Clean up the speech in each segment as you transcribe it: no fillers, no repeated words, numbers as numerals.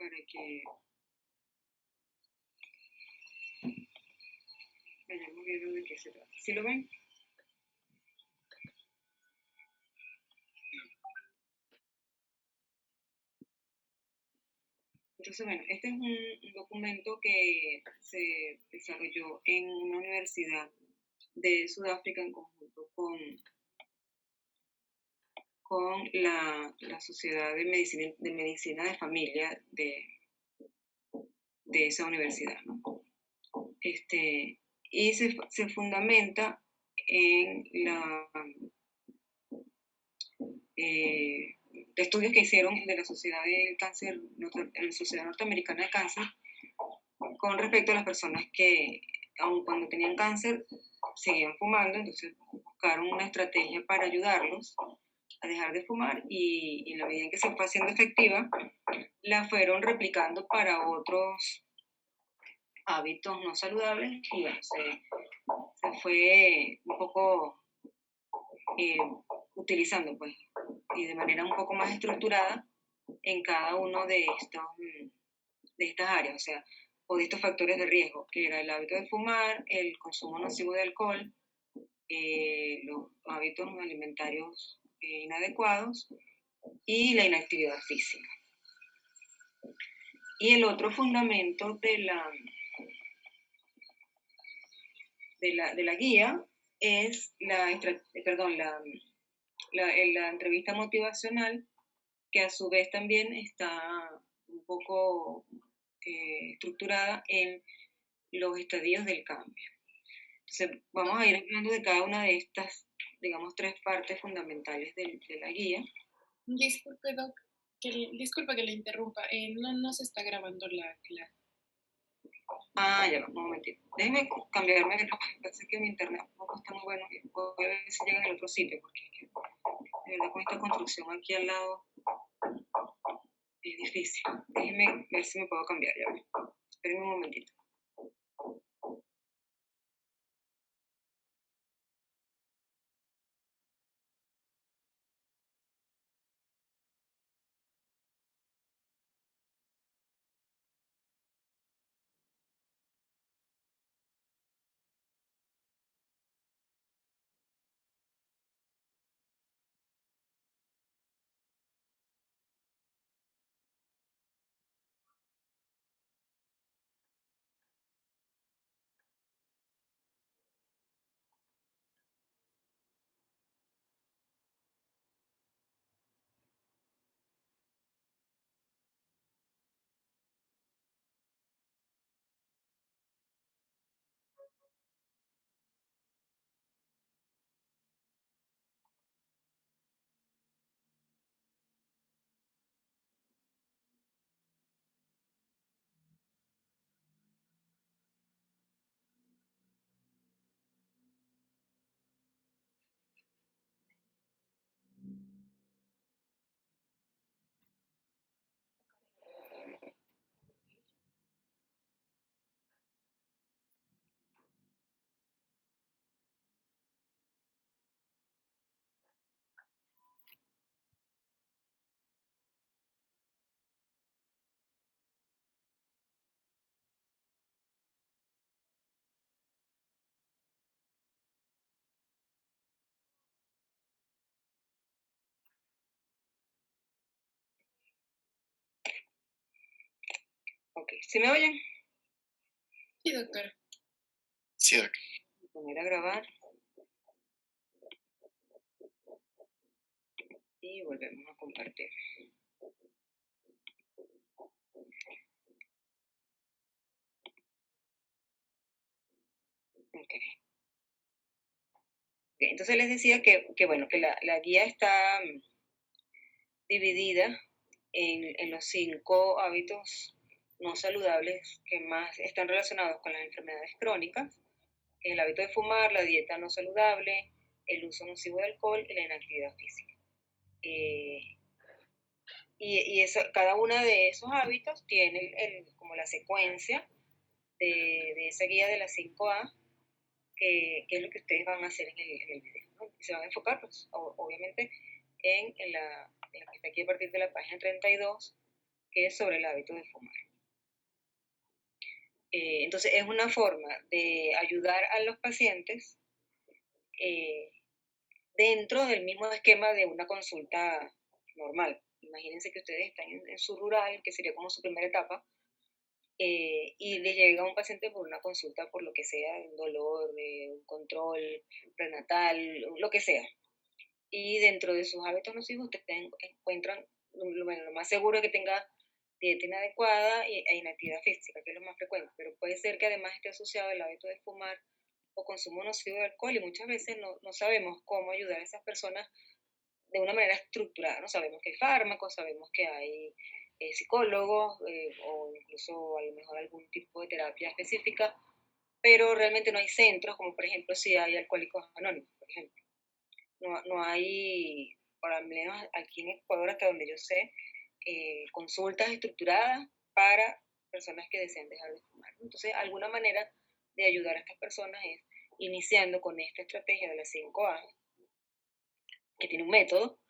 para que vayamos viendo de qué se trata. ¿Sí lo ven? Entonces, bueno, este es un documento que se desarrolló en una universidad de Sudáfrica en conjunto con la Sociedad de Medicina de Familia de esa universidad, ¿no? Y se fundamenta en estudios que hicieron de la Sociedad del Cáncer, la Sociedad Norteamericana de Cáncer, con respecto a las personas que, aun cuando tenían cáncer, seguían fumando. Entonces buscaron una estrategia para ayudarlos a dejar de fumar, y en la medida en que se fue haciendo efectiva, la fueron replicando para otros hábitos no saludables, y bueno, se fue un poco utilizando, pues, y de manera un poco más estructurada en cada uno de estas áreas, o sea, o de estos factores de riesgo, que era el hábito de fumar, el consumo nocivo de alcohol, los hábitos alimentarios inadecuados y la inactividad física. Y el otro fundamento de la guía es la entrevista motivacional, que a su vez también está un poco estructurada en los estadios del cambio. Entonces, vamos a ir hablando de cada una de estas, digamos, 3 partes fundamentales de la guía. Disculpe, Doc, disculpa que le interrumpa, no se está grabando la clase. Ya va, un momentito. Déjeme cambiarme, parece que mi internet tampoco está muy bueno, y voy a ver si llega en el otro sitio, porque es que, de verdad, con esta construcción aquí al lado es difícil. Déjeme ver si me puedo cambiar, ya va. Espérenme un momentito. Ok, ¿sí me oyen? Sí, doctor. Sí, doctor. Voy a poner a grabar. Y volvemos a compartir. Okay. Entonces les decía que bueno, que la guía está dividida en los 5 hábitos no saludables que más están relacionados con las enfermedades crónicas: el hábito de fumar, la dieta no saludable, el uso nocivo de alcohol y la inactividad física. Y cada uno de esos hábitos tiene como la secuencia de esa guía de las 5A, que es lo que ustedes van a hacer en el video, ¿no? Y se van a enfocar, pues, obviamente, en la que está aquí a partir de la página 32, que es sobre el hábito de fumar. Entonces es una forma de ayudar a los pacientes dentro del mismo esquema de una consulta normal. Imagínense que ustedes están en su rural, que sería como su primera etapa, y les llega un paciente por una consulta por lo que sea, un dolor, un control prenatal, lo que sea. Y dentro de sus hábitos nocivos ustedes encuentran, lo más seguro es que tenga dieta inadecuada e inactividad física, que es lo más frecuente, pero puede ser que además esté asociado el hábito de fumar o consumo nocivo de alcohol, y muchas veces no sabemos cómo ayudar a esas personas de una manera estructurada, ¿no? Sabemos que hay fármacos, sabemos que hay psicólogos o incluso a lo mejor algún tipo de terapia específica, pero realmente no hay centros, como por ejemplo si hay alcohólicos anónimos, por ejemplo. No hay, por lo menos aquí en Ecuador, hasta donde yo sé, consultas estructuradas para personas que desean dejar de fumar. Entonces, alguna manera de ayudar a estas personas es iniciando con esta estrategia de las 5A, que tiene un método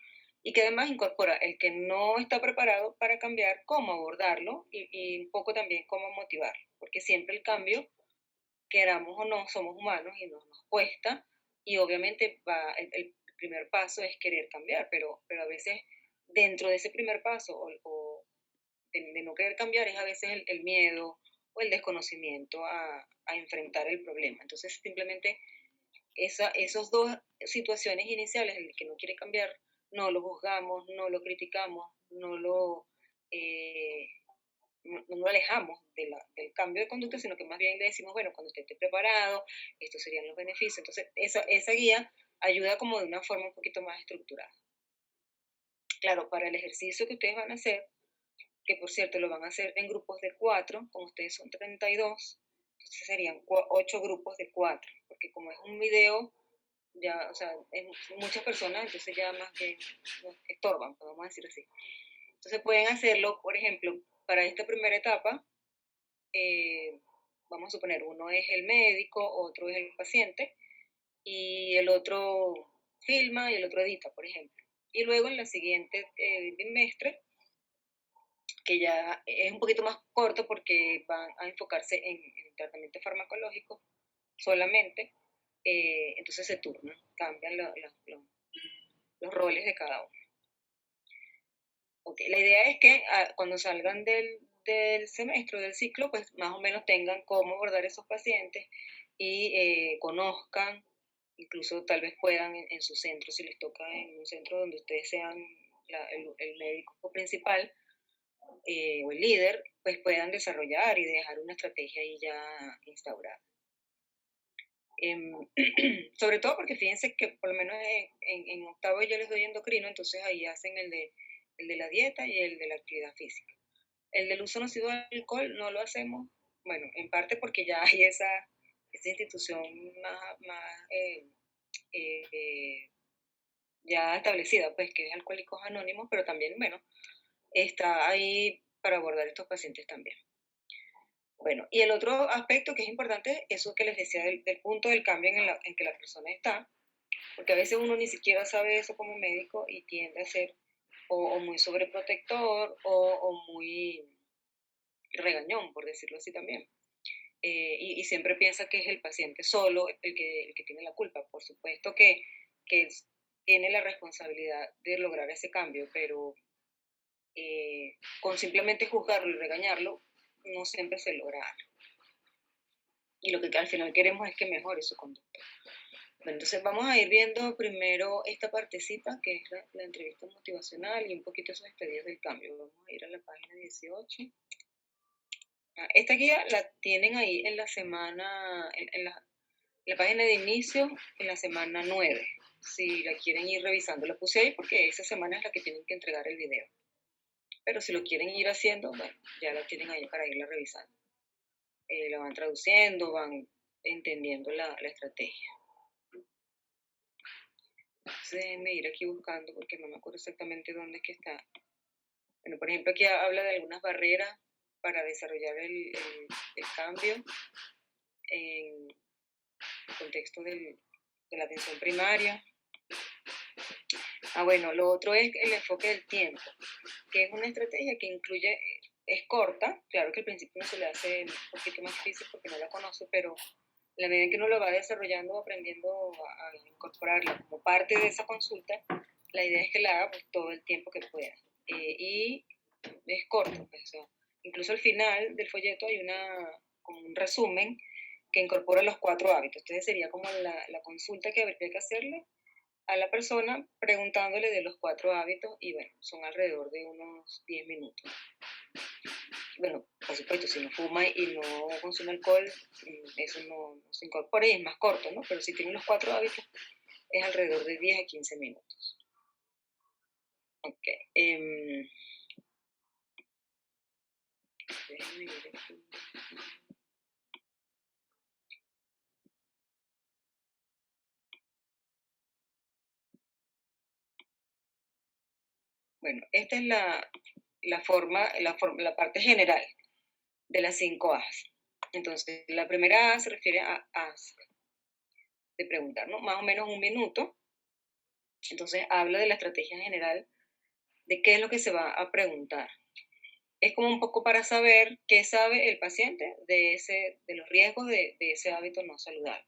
y que además incorpora el que no está preparado para cambiar, cómo abordarlo y un poco también cómo motivarlo, porque siempre el cambio, queramos o no, somos humanos y nos cuesta, y obviamente el primer paso es querer cambiar, pero a veces dentro de ese primer paso o de no querer cambiar es a veces el miedo o el desconocimiento a enfrentar el problema. Entonces simplemente esos dos situaciones iniciales en las que no quiere cambiar, no lo juzgamos, no lo criticamos, eh, no lo alejamos del cambio de conducta, sino que más bien le decimos, bueno, cuando usted esté preparado, estos serían los beneficios. Entonces, esa guía ayuda como de una forma un poquito más estructurada. Claro, para el ejercicio que ustedes van a hacer, que por cierto lo van a hacer en grupos de 4, como ustedes son 32, entonces serían 8 grupos de 4, porque como es un video, ya, o sea, es muchas personas, entonces ya más que nos estorban, podemos decir así. Entonces pueden hacerlo, por ejemplo, para esta primera etapa, vamos a suponer, uno es el médico, otro es el paciente, y el otro filma y el otro edita, por ejemplo. Y luego en la siguiente bimestre, que ya es un poquito más corto porque van a enfocarse en tratamiento farmacológico solamente, entonces se turnan, cambian los roles de cada uno. Okay. La idea es que cuando salgan del semestre, del ciclo, pues más o menos tengan cómo abordar esos pacientes y conozcan, incluso tal vez puedan en su centro, si les toca en un centro donde ustedes sean el médico principal o el líder, pues puedan desarrollar y dejar una estrategia ahí ya instaurada. Sobre todo porque fíjense que por lo menos en octavo yo les doy endocrino, entonces ahí hacen el de la dieta y el de la actividad física. El del uso nocivo del alcohol no lo hacemos, bueno, en parte porque ya hay esa institución más ya establecida, pues que es Alcohólicos Anónimos, pero también, bueno, está ahí para abordar estos pacientes también. Bueno, y el otro aspecto que es importante, eso que les decía del punto del cambio en que la persona está, porque a veces uno ni siquiera sabe eso como médico y tiende a ser o muy sobreprotector o muy regañón, por decirlo así también. Y siempre piensa que es el paciente solo el que tiene la culpa. Por supuesto que tiene la responsabilidad de lograr ese cambio, pero con simplemente juzgarlo y regañarlo, no siempre se logra. Y lo que al final queremos es que mejore su conducta. Bueno, entonces vamos a ir viendo primero esta partecita, que es la entrevista motivacional y un poquito esos estadios del cambio. Vamos a ir a la página 18. Esta guía la tienen ahí en la semana, en la página de inicio, en la semana 9, si la quieren ir revisando. La puse ahí porque esa semana es la que tienen que entregar el video. Pero si lo quieren ir haciendo, bueno, ya la tienen ahí para irla revisando. La van traduciendo, van entendiendo la estrategia. Entonces déjenme ir aquí buscando porque no me acuerdo exactamente dónde es que está. Bueno, por ejemplo, aquí habla de algunas barreras para desarrollar el cambio en el contexto de la atención primaria. Bueno, lo otro es el enfoque del tiempo, que es una estrategia que incluye, es corta, claro que al principio no se le hace un poquito más difícil porque no la conoce, pero en la medida en que uno lo va desarrollando o aprendiendo a incorporarla como parte de esa consulta, la idea es que la haga pues, todo el tiempo que pueda. Y es corto, pues, o sea, incluso al final del folleto hay como un resumen que incorpora los 4 hábitos. Entonces sería como la consulta que habría que hacerle a la persona preguntándole de los 4 hábitos y bueno, son alrededor de unos 10 minutos. Bueno, por supuesto, si no fuma y no consume alcohol, eso no se incorpora y es más corto, ¿no? Pero si tiene los 4 hábitos, es alrededor de 10 a 15 minutos. Ok. Déjenme ver aquí. Bueno, esta es la parte general de las 5 A's. Entonces, la primera A se refiere a ask, de preguntar, ¿no? Más o menos un minuto. Entonces, habla de la estrategia general de qué es lo que se va a preguntar. Es como un poco para saber qué sabe el paciente de los riesgos de ese hábito no saludable.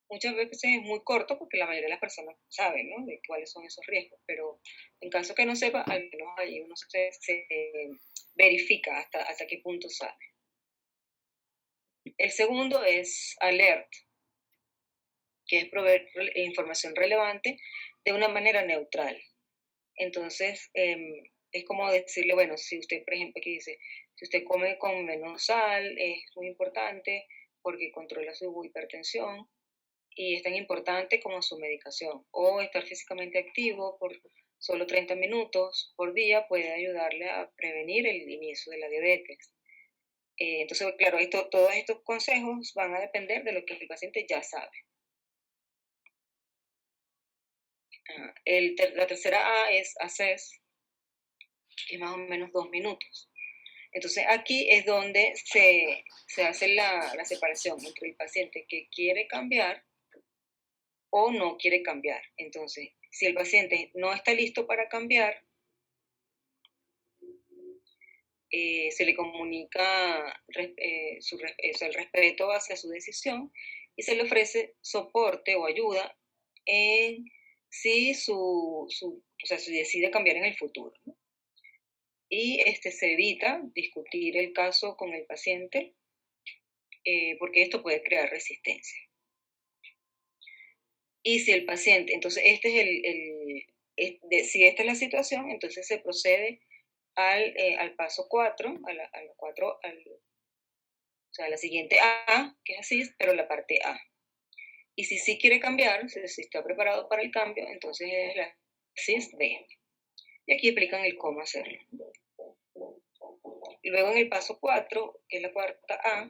Muchas veces es muy corto porque la mayoría de las personas saben, ¿no? De cuáles son esos riesgos, pero en caso que no sepa, al menos ahí uno se verifica hasta qué punto sabe. El segundo es alert, que es proveer información relevante de una manera neutral. Entonces, es como decirle, bueno, si usted, por ejemplo, aquí dice, si usted come con menos sal, es muy importante porque controla su hipertensión y es tan importante como su medicación. O estar físicamente activo por solo 30 minutos por día puede ayudarle a prevenir el inicio de la diabetes. Entonces, claro, todos estos consejos van a depender de lo que el paciente ya sabe. La tercera A es assess, que es más o menos 2 minutos. Entonces aquí es donde se hace la separación entre el paciente que quiere cambiar o no quiere cambiar. Entonces, si el paciente no está listo para cambiar, se le comunica el respeto hacia su decisión y se le ofrece soporte o ayuda en si si decide cambiar en el futuro, ¿no? Y se evita discutir el caso con el paciente porque esto puede crear resistencia. Y si el paciente, entonces si esta es la situación, entonces se procede al paso 4, o sea, la siguiente A, que es así, pero la parte A. Y si sí quiere cambiar, si está preparado para el cambio, entonces es la CIS B. Y aquí explican el cómo hacerlo. Y luego en el paso 4, que es la cuarta A,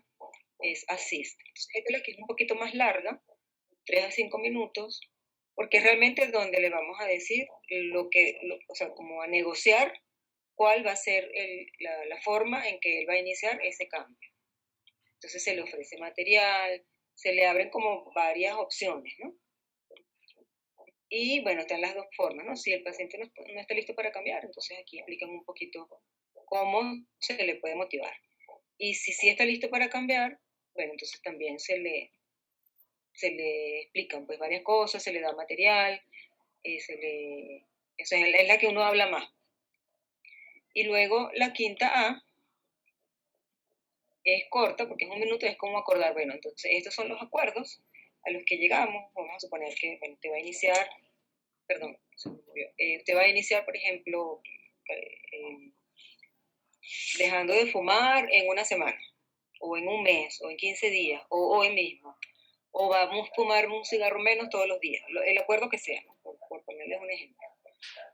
es assist. Entonces, esta es la que es un poquito más larga, 3 a 5 minutos, porque realmente es donde le vamos a decir o sea, como a negociar cuál va a ser la forma en que él va a iniciar ese cambio. Entonces se le ofrece material, se le abren como varias opciones, ¿no? Y bueno, están las dos formas, ¿no? Si el paciente no está listo para cambiar, entonces aquí explican un poquito cómo se le puede motivar. Y si sí está listo para cambiar, bueno, entonces también se le explican pues varias cosas, se le da material, esa es la que uno habla más. Y luego la quinta A es corta porque es un minuto, es como acordar, bueno, entonces estos son los acuerdos a los que llegamos, vamos a suponer que bueno, usted va a iniciar, usted va a iniciar, por ejemplo, dejando de fumar en una semana, o en un mes, o en 15 días, o hoy mismo, o vamos a fumar un cigarro menos todos los días, el acuerdo que sea, ¿no? por ponerles un ejemplo.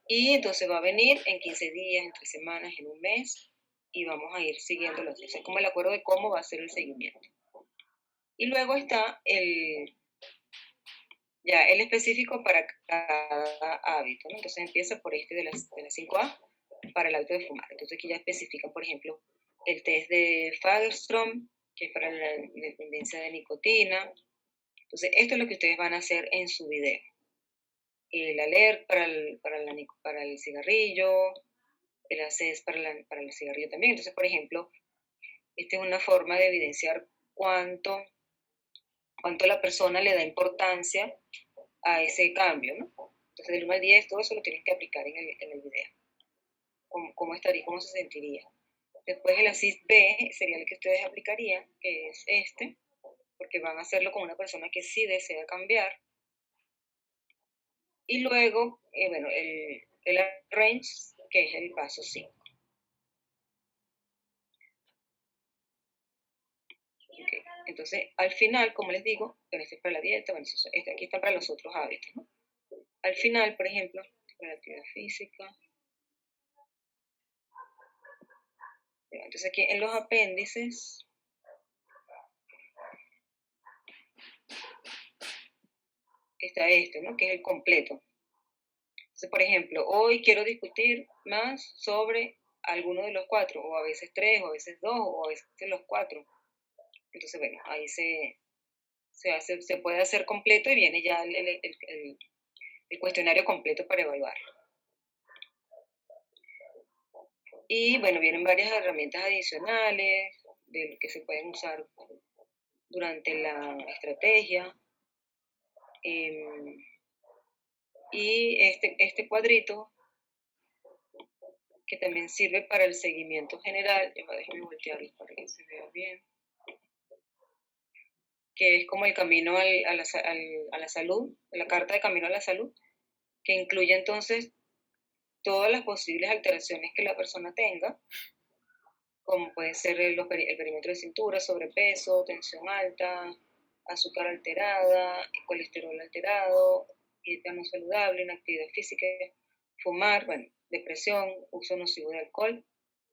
Y entonces va a venir en 15 días, en 3 semanas, en un mes, y vamos a ir siguiéndolo. Es como el acuerdo de cómo va a ser el seguimiento. Y luego está el específico para cada hábito, ¿no? Entonces empieza por de las 5A para el hábito de fumar. Entonces aquí ya especifican, por ejemplo, el test de Fagerström, que es para la dependencia de nicotina. Entonces esto es lo que ustedes van a hacer en su video. el ALERT para el cigarrillo, el ACES para el cigarrillo también. Entonces, por ejemplo, esta es una forma de evidenciar cuánto la persona le da importancia a ese cambio, ¿no? Entonces, del 1 al 10, todo eso lo tienes que aplicar en el video. ¿Cómo estaría? ¿Cómo se sentiría? Después el ASIS-B sería el que ustedes aplicarían, que es este, porque van a hacerlo con una persona que sí desea cambiar. Y luego, bueno, el Range, que es el paso 5. Okay. Entonces, al final, como les digo, este es para la dieta, bueno, aquí está para los otros hábitos, ¿no? Al final, por ejemplo, para la actividad física. Entonces aquí en los apéndices está este, ¿no? Que es el completo. Entonces, por ejemplo, hoy quiero discutir más sobre alguno de los 4, o a veces 3, o a veces 2, o a veces los 4. Entonces, bueno, ahí se puede hacer completo y viene ya el cuestionario completo para evaluarlo. Y bueno, vienen varias herramientas adicionales que se pueden usar durante la estrategia. Y este cuadrito, que también sirve para el seguimiento general, déjenme voltearlo para que se vea bien, que es como el camino a la salud, la carta de camino a la salud, que incluye entonces todas las posibles alteraciones que la persona tenga, como puede ser el perímetro de cintura, sobrepeso, tensión alta, azúcar alterada, colesterol alterado, dieta no saludable, inactividad física, fumar, bueno, depresión, uso nocivo de alcohol,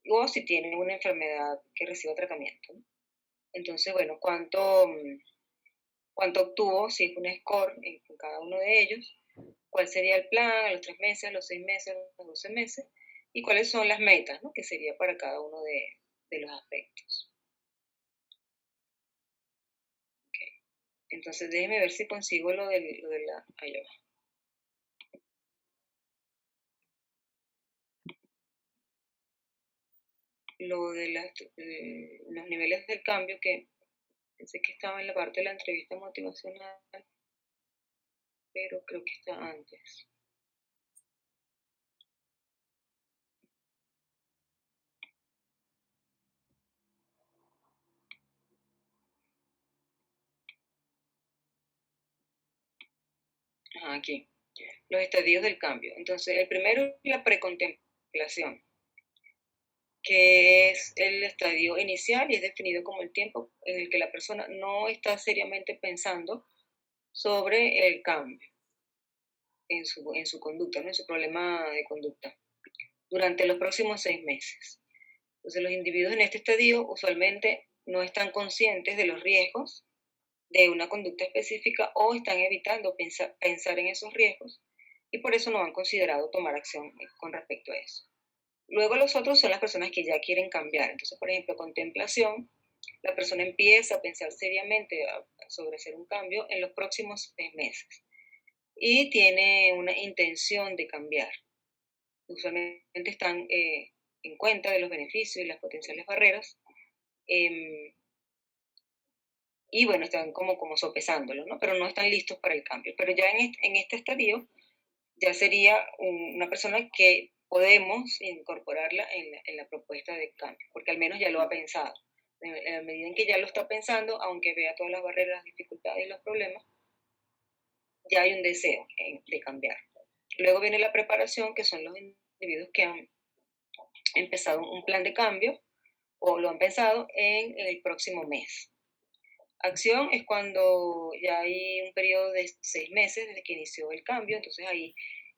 o si tiene una enfermedad que reciba tratamiento, ¿no? Entonces, bueno, ¿cuánto obtuvo? Si es un score en cada uno de ellos, cuál sería el plan a los 3 meses, a los 6 meses, a los 12 meses, y cuáles son las metas, ¿no? Que sería para cada uno de los aspectos. Okay. Entonces, déjenme ver si consigo lo de la... Ahí va. Lo de los niveles del cambio, que pensé que estaba en la parte de la entrevista motivacional, pero creo que está antes. Aquí, los estadios del cambio. Entonces, el primero es la precontemplación, que es el estadio inicial y es definido como el tiempo en el que la persona no está seriamente pensando sobre el cambio en su conducta, ¿no? En su problema de conducta, durante los próximos 6 meses. Entonces, los individuos en este estadio usualmente no están conscientes de los riesgos de una conducta específica o están evitando pensar en esos riesgos y por eso no han considerado tomar acción con respecto a eso. Luego los otros son las personas que ya quieren cambiar. Entonces, por ejemplo, contemplación, la persona empieza a pensar seriamente sobre hacer un cambio en los próximos 6 meses y tiene una intención de cambiar. Usualmente están en cuenta de los beneficios y las potenciales barreras y bueno, están como sopesándolo, ¿no? Pero no están listos para el cambio. Pero ya en este estadio ya sería una persona que podemos incorporarla en la propuesta de cambio, porque al menos ya lo ha pensado. En la medida en que ya lo está pensando, aunque vea todas las barreras, las dificultades y los problemas, ya hay un deseo de cambiar. Luego viene la preparación, que son los individuos que han empezado un plan de cambio o lo han pensado en el próximo mes. Acción es cuando ya hay un periodo de 6 meses desde que inició el cambio, entonces ahí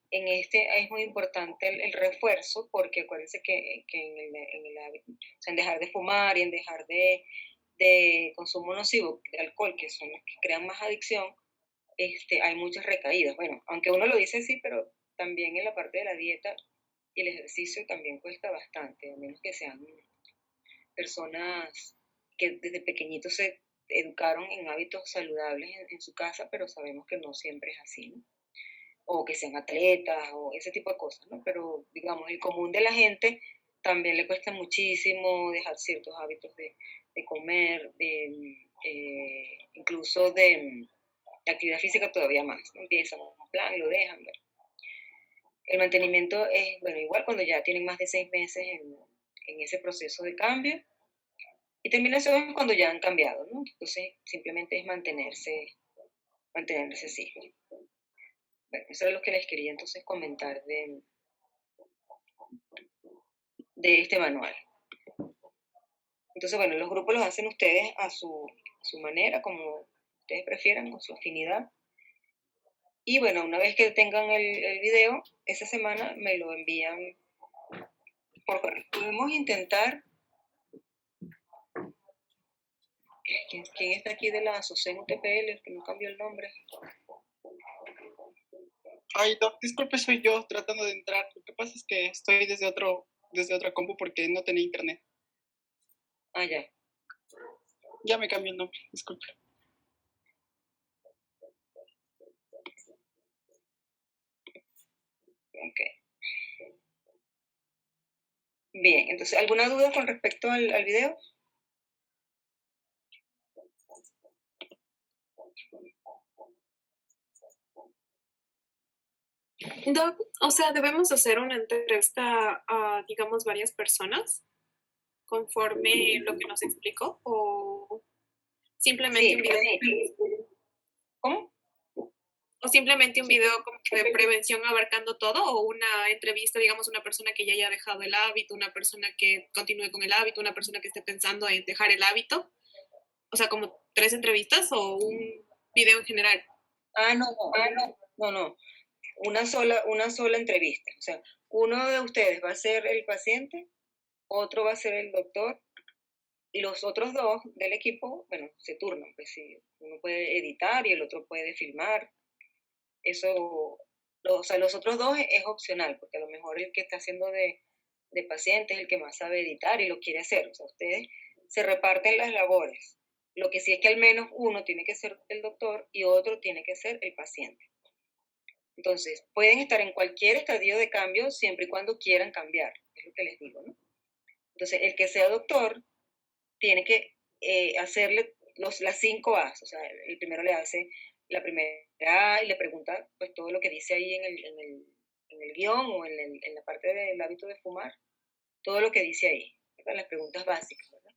en este es muy importante el refuerzo, porque acuérdense que o sea, en dejar de fumar y en dejar de consumo nocivo de alcohol, que son los que crean más adicción, hay muchas recaídas. Bueno, aunque uno lo dice así, pero también en la parte de la dieta y el ejercicio también cuesta bastante, a menos que sean personas que desde pequeñitos se educaron en hábitos saludables en su casa, pero sabemos que no siempre es así, ¿no? o que sean atletas, o ese tipo de cosas, ¿no? Pero, digamos, el común de la gente también le cuesta muchísimo dejar ciertos hábitos de comer, incluso de actividad física todavía más, ¿no? Empiezan un plan y lo dejan, ¿verdad? El mantenimiento es, bueno, igual cuando ya tienen más de 6 meses en ese proceso de cambio, y terminación es cuando ya han cambiado, ¿no? Entonces, simplemente es mantenerse así. Bueno, eso es lo que les quería entonces comentar de este manual. Entonces, bueno, los grupos los hacen ustedes a su manera, como ustedes prefieran, con su afinidad. Y bueno, una vez que tengan el video, esa semana me lo envían por correo. Podemos intentar. ¿Quién está aquí de la ASOCEN UTPL, que no cambió el nombre? Ay, Doc, disculpe, soy yo tratando de entrar. Lo que pasa es que estoy desde otra compu porque no tenía internet. Ah, ya. Ya me cambié el nombre, disculpe. Ok. Bien, entonces, ¿alguna duda con respecto al video? Doc, o sea, ¿debemos hacer una entrevista a, digamos, varias personas conforme lo que nos explicó? ¿O simplemente Sí, un video? ¿Cómo? ¿O simplemente un video como que de prevención abarcando todo? ¿O una entrevista, digamos, una persona que ya haya dejado el hábito, una persona que continúe con el hábito, una persona que esté pensando en dejar el hábito? O sea, como 3 entrevistas o un video en general. No. Una sola entrevista. O sea, uno de ustedes va a ser el paciente, otro va a ser el doctor, y los otros dos del equipo, bueno, se turnan. Pues si uno puede editar y el otro puede filmar. Eso, o sea, los otros dos es opcional, porque a lo mejor el que está haciendo de paciente es el que más sabe editar y lo quiere hacer. O sea, ustedes se reparten las labores. Lo que sí es que al menos uno tiene que ser el doctor y otro tiene que ser el paciente. Entonces, pueden estar en cualquier estadio de cambio siempre y cuando quieran cambiar, es lo que les digo, ¿no? Entonces, el que sea doctor tiene que hacerle las 5 A's, o sea, el primero le hace la primera A y le pregunta pues todo lo que dice ahí en el guión o en la parte del hábito de fumar, todo lo que dice ahí, ¿verdad? Las preguntas básicas, ¿verdad?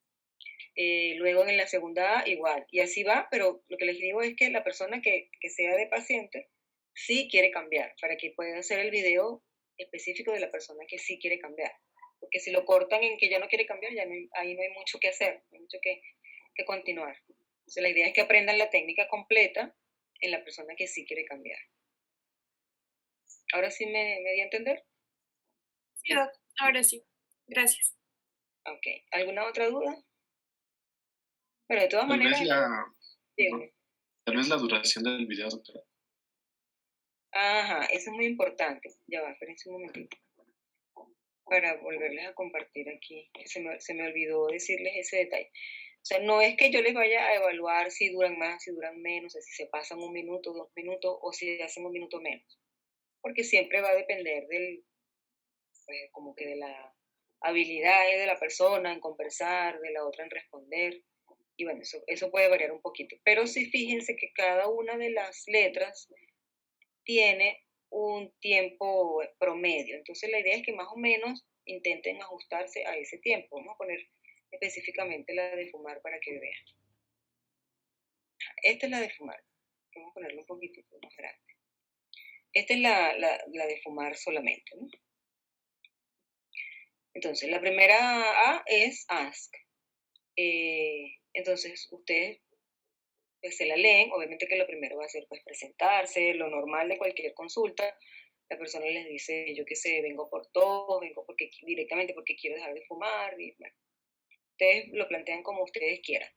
Luego en la segunda A igual, y así va, pero lo que les digo es que la persona que sea de paciente sí quiere cambiar, para que pueda hacer el video específico de la persona que sí quiere cambiar. Porque si lo cortan en que ya no quiere cambiar, ya no ahí no hay mucho que hacer, no hay mucho que continuar. Entonces la idea es que aprendan la técnica completa en la persona que sí quiere cambiar. ¿Ahora sí me di a entender? Sí, Doc, ahora sí. Gracias. Ok. ¿Alguna otra duda? Pero de todas Tal maneras... vez tal vez la duración del video, doctora. Ajá, eso es muy importante. Ya va, espérense un momentito. Para volverles a compartir aquí. Se me olvidó decirles ese detalle. O sea, no es que yo les vaya a evaluar si duran más, si duran menos, si se pasan 1 minuto, 2 minutos o si hacen 1 minuto menos. Porque siempre va a depender pues, como que de la habilidad de la persona en conversar, de la otra en responder. Y bueno, eso puede variar un poquito. Pero sí fíjense que cada una de las letras tiene un tiempo promedio. Entonces la idea es que más o menos intenten ajustarse a ese tiempo. Vamos a poner específicamente la de fumar para que vean. Esta es la de fumar. Vamos a ponerla un poquitito más grande. Esta es la de fumar solamente, ¿no? Entonces, la primera A es ask. Entonces, ustedes pues, se la leen. Obviamente que lo primero va a ser pues, presentarse, lo normal de cualquier consulta. La persona les dice, yo qué sé, vengo por todo, vengo directamente porque quiero dejar de fumar. Y, bueno, ustedes lo plantean como ustedes quieran.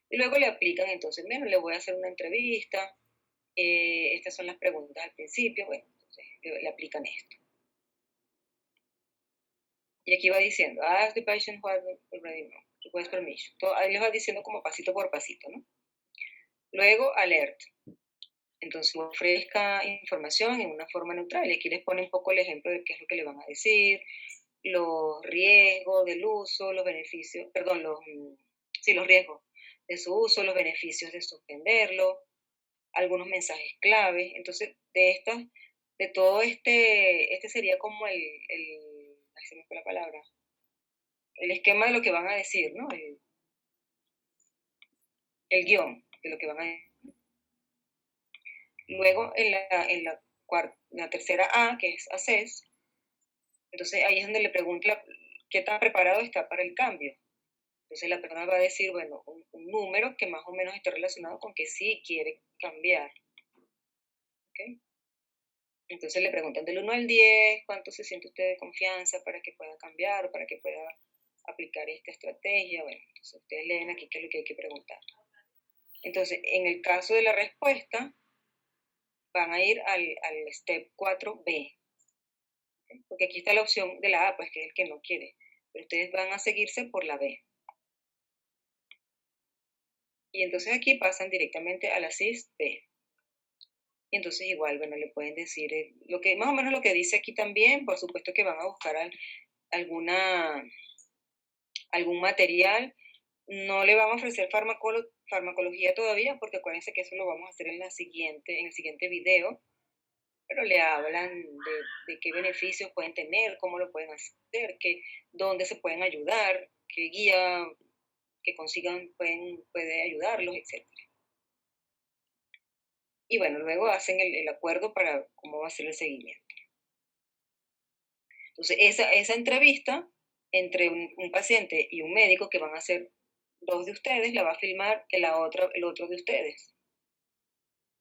Y luego le aplican, entonces, bueno, le voy a hacer una entrevista. Estas son las preguntas al principio. Bueno, entonces le aplican esto. Y aquí va diciendo, ask the patient what already know, request permission. Ahí les va diciendo como pasito por pasito, ¿no? Luego, alert. Entonces ofrezca información en una forma neutral. Y aquí les pone un poco el ejemplo de qué es lo que le van a decir, los riesgos del uso, los beneficios, perdón, los riesgos de su uso, los beneficios de suspenderlo, algunos mensajes clave. Entonces, de todo este sería como ay, se me fue la palabra, el esquema de lo que van a decir, ¿no? El guión de lo que van a decir. Luego, la tercera A, que es ACES, entonces ahí es donde le pregunta qué tan preparado está para el cambio. Entonces la persona va a decir, bueno, un número que más o menos esté relacionado con que sí quiere cambiar. ¿Okay? Entonces le preguntan del 1 al 10, ¿cuánto se siente usted de confianza para que pueda cambiar o para que pueda aplicar esta estrategia? Bueno, entonces ustedes leen aquí qué es lo que hay que preguntar. Entonces, en el caso de la respuesta, van a ir al step 4B. ¿Okay? Porque aquí está la opción de la A, pues que es el que no quiere. Pero ustedes van a seguirse por la B. Y entonces aquí pasan directamente a la CIS B. Y entonces igual, bueno, le pueden decir más o menos lo que dice aquí también. Por supuesto que van a buscar algún material. No le van a ofrecer farmacología todavía, porque acuérdense que eso lo vamos a hacer en el siguiente video, pero le hablan de qué beneficios pueden tener, cómo lo pueden hacer, dónde se pueden ayudar, qué guía que consigan puede ayudarlos, etc. Y bueno, luego hacen el acuerdo para cómo va a ser el seguimiento. Entonces, esa entrevista entre un paciente y un médico, que van a ser dos de ustedes, la va a filmar el otro de ustedes.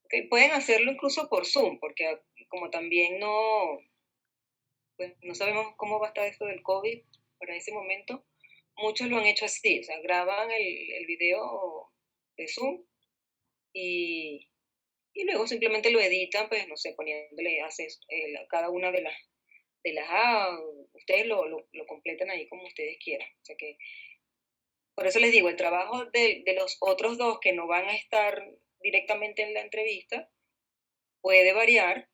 ¿Okay? Pueden hacerlo incluso por Zoom, porque como también pues no sabemos cómo va a estar esto del COVID para ese momento, muchos lo han hecho así, o sea, graban el video de Zoom y luego simplemente lo editan, pues no sé, poniéndole cada una de las A, ustedes lo completan ahí como ustedes quieran. O sea que, por eso les digo, el trabajo de los otros dos que no van a estar directamente en la entrevista puede variar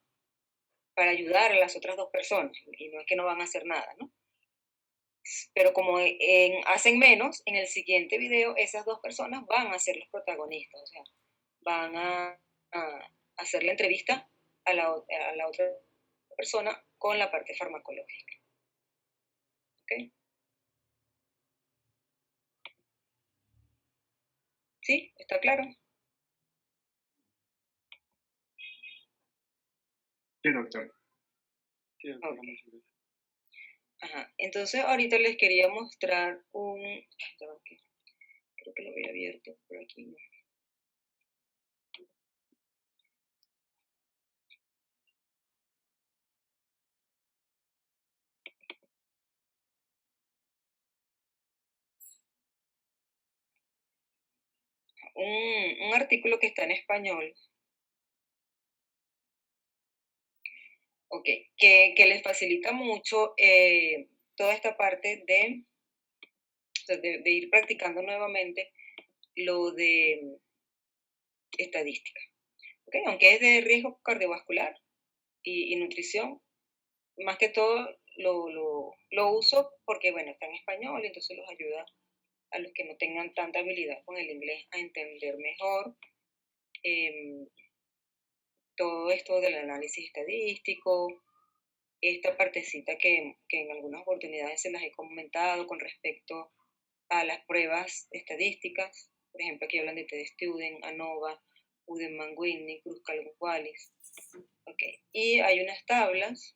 para ayudar a las otras dos personas, y no es que no van a hacer nada, ¿no? Pero como hacen menos, en el siguiente video esas dos personas van a ser los protagonistas, o sea, van a hacer la entrevista a la otra persona con la parte farmacológica. ¿Ok? ¿Sí? ¿Está claro? Sí, doctor. Sí, doctora, Ok. muchas gracias. Ajá. Entonces ahorita les quería mostrar creo que lo había abierto por aquí. No. Un artículo que está en español, okay, que les facilita mucho toda esta parte de ir practicando nuevamente lo de estadística. Okay, aunque es de riesgo cardiovascular y nutrición, más que todo lo uso porque, bueno, está en español y entonces los ayuda a los que no tengan tanta habilidad con el inglés a entender mejor todo esto del análisis estadístico, esta partecita que en algunas oportunidades se las he comentado con respecto a las pruebas estadísticas. Por ejemplo, aquí hablan de TED-Student, ANOVA, Uden-Whitney, Kruskal-Wallis. Okay. Y hay unas tablas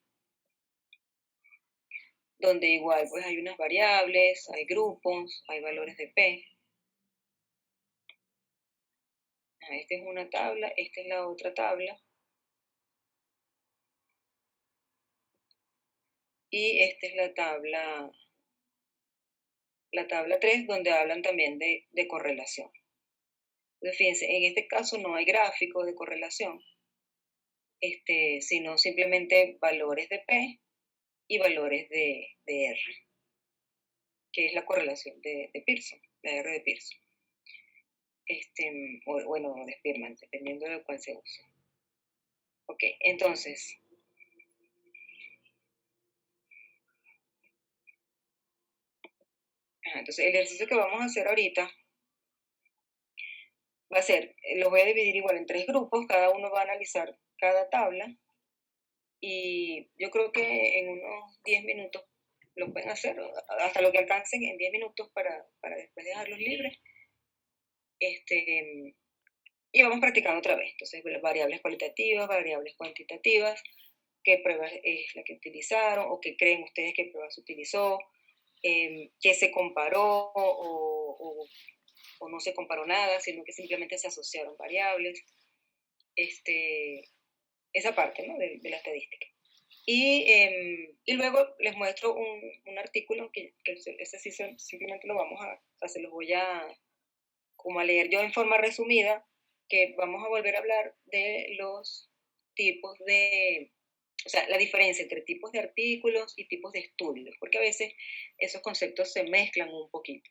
donde igual pues hay unas variables, hay grupos, hay valores de P. Esta es una tabla, esta es la otra tabla. Y esta es la tabla 3, donde hablan también de correlación. Entonces, fíjense, en este caso no hay gráficos de correlación, sino simplemente valores de P y valores de R, que es la correlación de Pearson, la R de Pearson. O bueno, de Spearman, dependiendo de cuál se use. Ok, entonces, entonces el ejercicio que vamos a hacer ahorita va a ser, los voy a dividir igual en 3 grupos, cada uno va a analizar cada tabla y yo creo que en unos 10 minutos lo pueden hacer, hasta lo que alcancen en 10 minutos para después dejarlos libres. Y vamos practicando otra vez. Entonces, variables cualitativas, variables cuantitativas, qué prueba es la que utilizaron o qué creen ustedes que prueba se utilizó, qué se comparó o no se comparó nada, sino que simplemente se asociaron variables. Esa parte, ¿no? de la estadística. Y luego les muestro un artículo que ese sí simplemente lo vamos se los voy como a leer yo en forma resumida, que vamos a volver a hablar de los tipos o sea, la diferencia entre tipos de artículos y tipos de estudios, porque a veces esos conceptos se mezclan un poquito.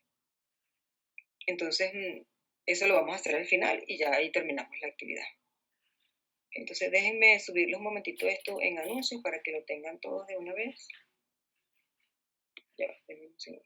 Entonces, eso lo vamos a hacer al final y ya ahí terminamos la actividad. Entonces, déjenme subirle un momentito esto en anuncios para que lo tengan todos de una vez. Ya, denme un segundo.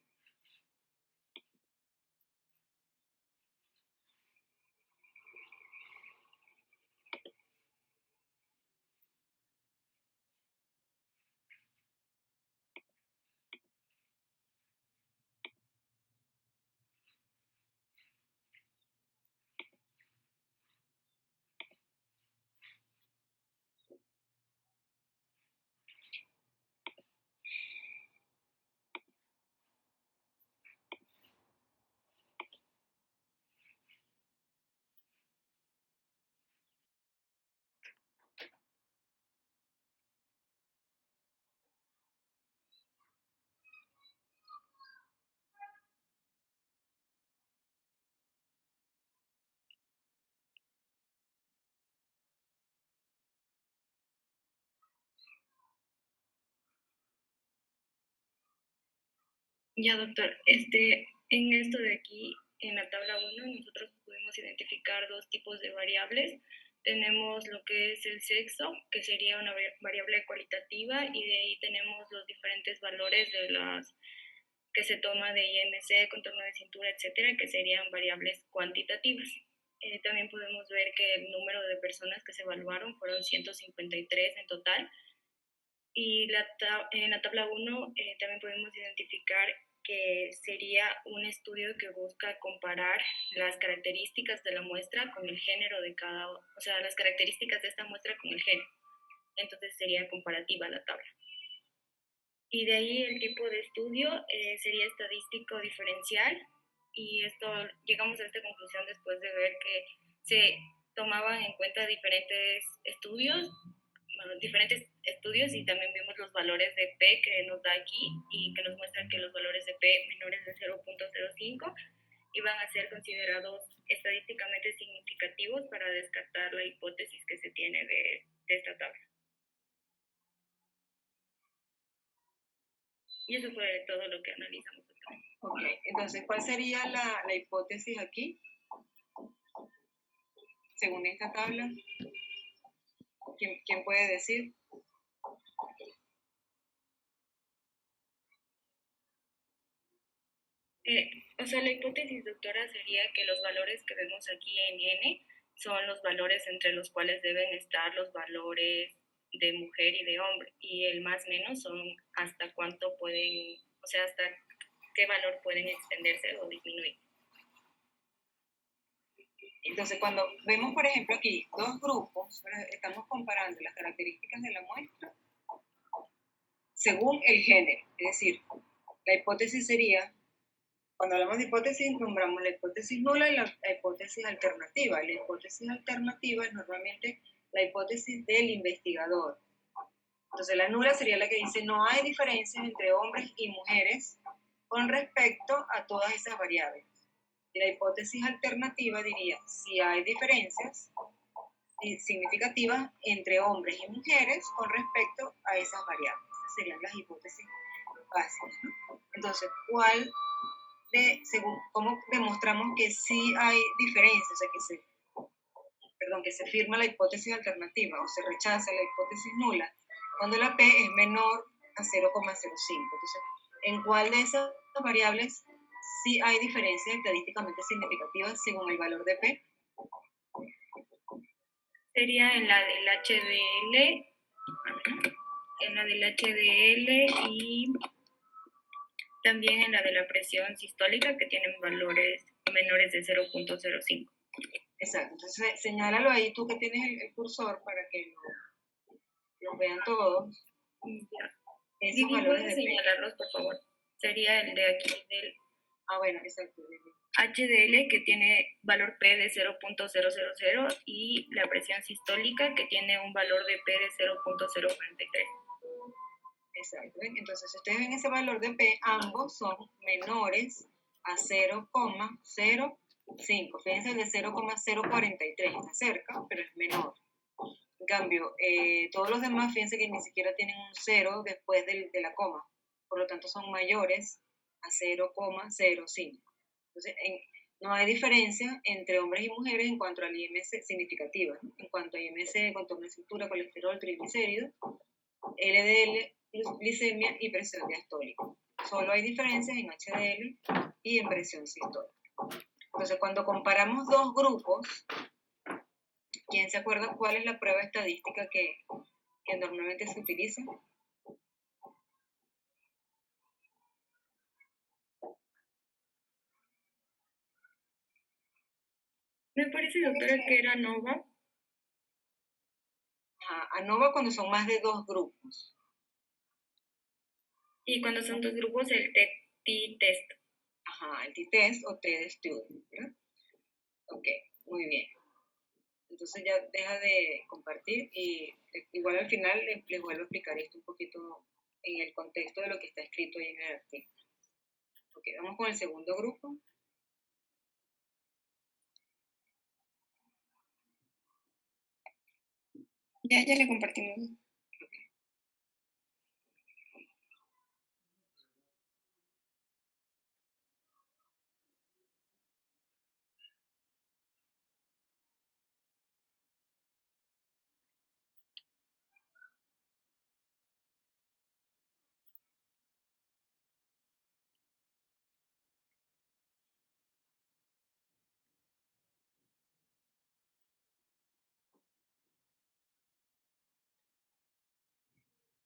Ya, doctor, en esto de aquí, en la tabla 1, nosotros pudimos identificar 2 tipos de variables. Tenemos lo que es el sexo, que sería una variable cualitativa, y de ahí tenemos los diferentes valores de las que se toma de IMC, contorno de cintura, etcétera, que serían variables cuantitativas. También podemos ver que el número de personas que se evaluaron fueron 153 en total. Y en la tabla 1 también podemos identificar que sería un estudio que busca comparar las características de la muestra con el género de o sea, las características de esta muestra con el género. Entonces sería comparativa la tabla. Y de ahí el tipo de estudio sería estadístico diferencial, y llegamos a esta conclusión después de ver que se tomaban en cuenta diferentes estudios, y también vimos los valores de P que nos da aquí y que nos muestran que los valores de P menores de 0.05 iban a ser considerados estadísticamente significativos para descartar la hipótesis que se tiene de esta tabla. Y eso fue todo lo que analizamos acá. Ok, entonces, ¿cuál sería la hipótesis aquí? Según esta tabla, ¿quién puede decir? O sea, la hipótesis, doctora, sería que los valores que vemos aquí en N son los valores entre los cuales deben estar los valores de mujer y de hombre, y el más menos son hasta cuánto pueden, o sea, hasta qué valor pueden extenderse o disminuir. Entonces, cuando vemos, por ejemplo, aquí 2 grupos, estamos comparando las características de la muestra según el género. Es decir, la hipótesis sería, cuando hablamos de hipótesis, nombramos la hipótesis nula y la hipótesis alternativa. La hipótesis alternativa es normalmente la hipótesis del investigador. Entonces, la nula sería la que dice no hay diferencias entre hombres y mujeres con respecto a todas esas variables. Y la hipótesis alternativa diría si hay diferencias significativas entre hombres y mujeres con respecto a esas variables. Esas serían las hipótesis básicas, ¿no? Entonces, ¿cómo demostramos que sí hay diferencias? O sea, que se firma la hipótesis alternativa o se rechaza la hipótesis nula cuando la P es menor a 0,05. Entonces, ¿en cuál de esas variables sí hay diferencias estadísticamente significativas según el valor de P? Sería en la del HDL, y también en la de la presión sistólica, que tienen valores menores de 0,05. Exacto, entonces señálalo ahí tú que tienes el cursor para que lo vean todos. Esos Vivi, valores ¿puedes de P. señalarlos, por favor? Sería el de aquí del Ah, bueno, exacto. HDL, que tiene valor P de 0,000, y la presión sistólica, que tiene un valor de P de 0,043. Exacto. ¿Ven? Entonces, si ustedes ven ese valor de P, ambos son menores a 0,05. Fíjense, el de 0,043 está cerca, pero es menor. En cambio, todos los demás, fíjense que ni siquiera tienen un 0 después de la coma. Por lo tanto, son mayores a 0,05. Entonces, no hay diferencia entre hombres y mujeres en cuanto al IMC significativa, ¿no? En cuanto a IMC, contorno de cintura, colesterol, triglicéridos, LDL, glicemia y presión diastólica. Solo hay diferencias en HDL y en presión sistólica. Entonces, cuando comparamos dos grupos, ¿quién se acuerda cuál es la prueba estadística que normalmente se utiliza? Me parece, doctora, que era ANOVA. ANOVA cuando son más de dos grupos. Y cuando son dos grupos, el t-test. Ajá, el t-test o t-student, ¿verdad? Ok, muy bien. Entonces ya deja de compartir y igual al final les vuelvo a explicar esto un poquito en el contexto de lo que está escrito ahí en el artículo. Ok, vamos con el segundo grupo. Ya le compartimos.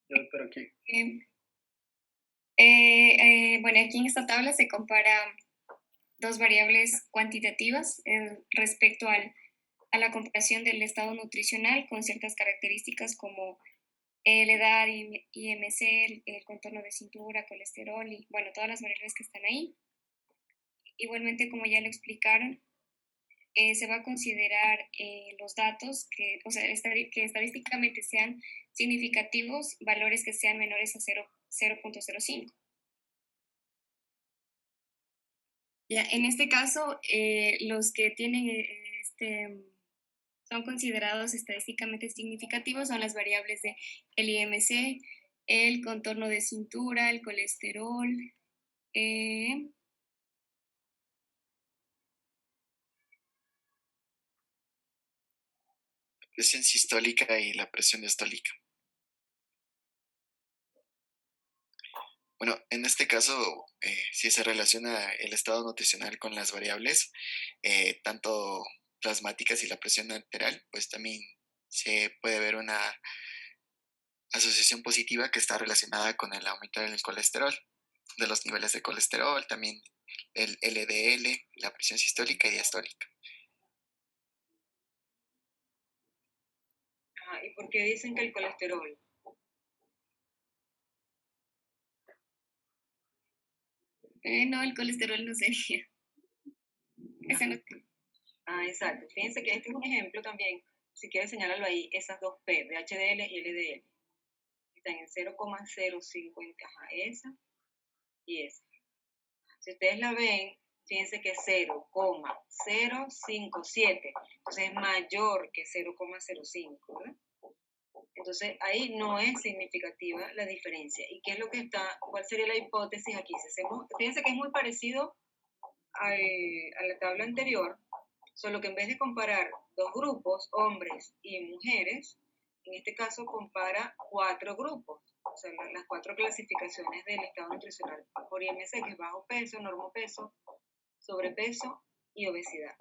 Doctor, aquí. Bueno, aquí en esta tabla se compara dos variables cuantitativas respecto a la comparación del estado nutricional con ciertas características como la edad, IMC, el contorno de cintura, colesterol y, bueno, todas las variables que están ahí. Igualmente, como ya lo explicaron, se va a considerar los datos que estadísticamente sean significativos, valores que sean menores a 0,05. Ya, en este caso, los que tienen son considerados estadísticamente significativos son las variables de el IMC, el contorno de cintura, el colesterol, Presión sistólica y la presión diastólica. Bueno, en este caso, si se relaciona el estado nutricional con las variables, tanto plasmáticas y la presión arterial, pues también se puede ver una asociación positiva que está relacionada con el aumento del colesterol, de los niveles de colesterol, también el LDL, la presión sistólica y diastólica. ¿Y por qué dicen que el colesterol? No, el colesterol no sería. Ese no. Exacto. Fíjense que este es un ejemplo también, si quieres señalarlo ahí, esas dos P, de HDL y LDL. Están en 0,050, esa y esa. Si ustedes la ven, fíjense que es 0,057, entonces es mayor que 0,05, ¿verdad? Entonces ahí no es significativa la diferencia. ¿Y qué es lo que está, cuál sería la hipótesis aquí? Fíjense que es muy parecido a la tabla anterior, Solo que en vez de comparar dos grupos, hombres y mujeres, en este caso compara 4 grupos, o sea, las 4 clasificaciones del estado nutricional por IMC, que es bajo peso, normopeso, sobrepeso y obesidad.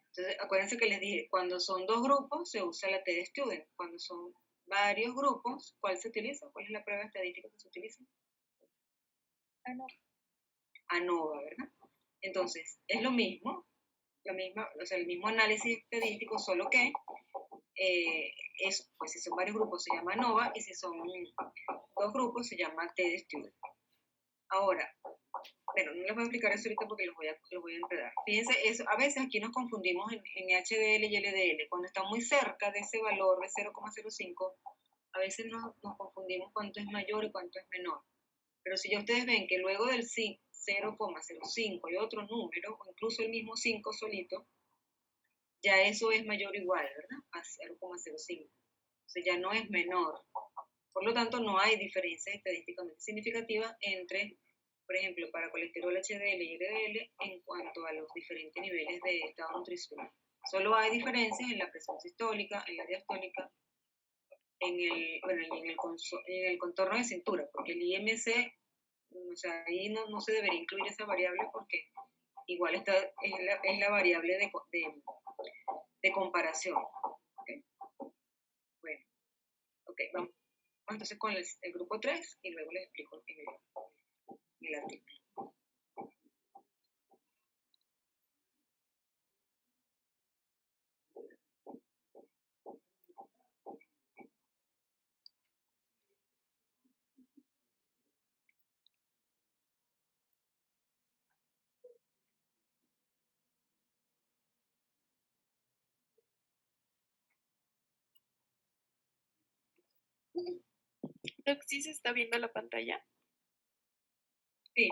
Entonces, acuérdense que les dije, cuando son 2 grupos se usa la TD Student, cuando son varios grupos, ¿cuál se utiliza? ¿Cuál es la prueba estadística que se utiliza? ANOVA, ¿verdad? Entonces, es lo mismo, o sea, el mismo análisis estadístico, solo que pues si son varios grupos se llama ANOVA y si son 2 grupos se llama TD Student. Ahora, pero no les voy a explicar eso ahorita porque los voy a enredar. Fíjense, eso, a veces aquí nos confundimos en HDL y LDL. Cuando está muy cerca de ese valor de 0,05, a veces nos confundimos cuánto es mayor y cuánto es menor. Pero si ya ustedes ven que luego del 0,05 hay otro número, o incluso el mismo 5 solito, ya eso es mayor o igual, ¿verdad? A 0,05. O sea, ya no es menor. Por lo tanto, no hay diferencias estadísticamente significativas entre, por ejemplo, para colesterol HDL y LDL en cuanto a los diferentes niveles de estado nutricional. Solo hay diferencias en la presión sistólica, en la diastólica, en el contorno de cintura, porque el IMC, o sea, ahí no se debería incluir esa variable porque igual es la variable de comparación. ¿Okay? Bueno, ok, vamos entonces con el grupo 3 y luego les explico en el artículo. Doc, ¿sí se está viendo la pantalla? Sí.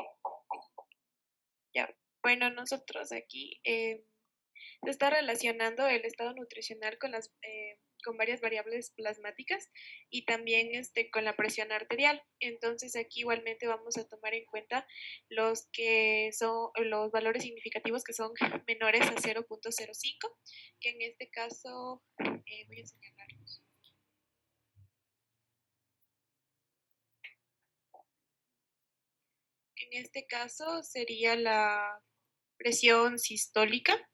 Ya, bueno, nosotros aquí se está relacionando el estado nutricional con varias variables plasmáticas y también con la presión arterial. Entonces aquí igualmente vamos a tomar en cuenta los que son los valores significativos que son menores a 0,05, que en este caso voy a señalarlos. En este caso sería la presión sistólica.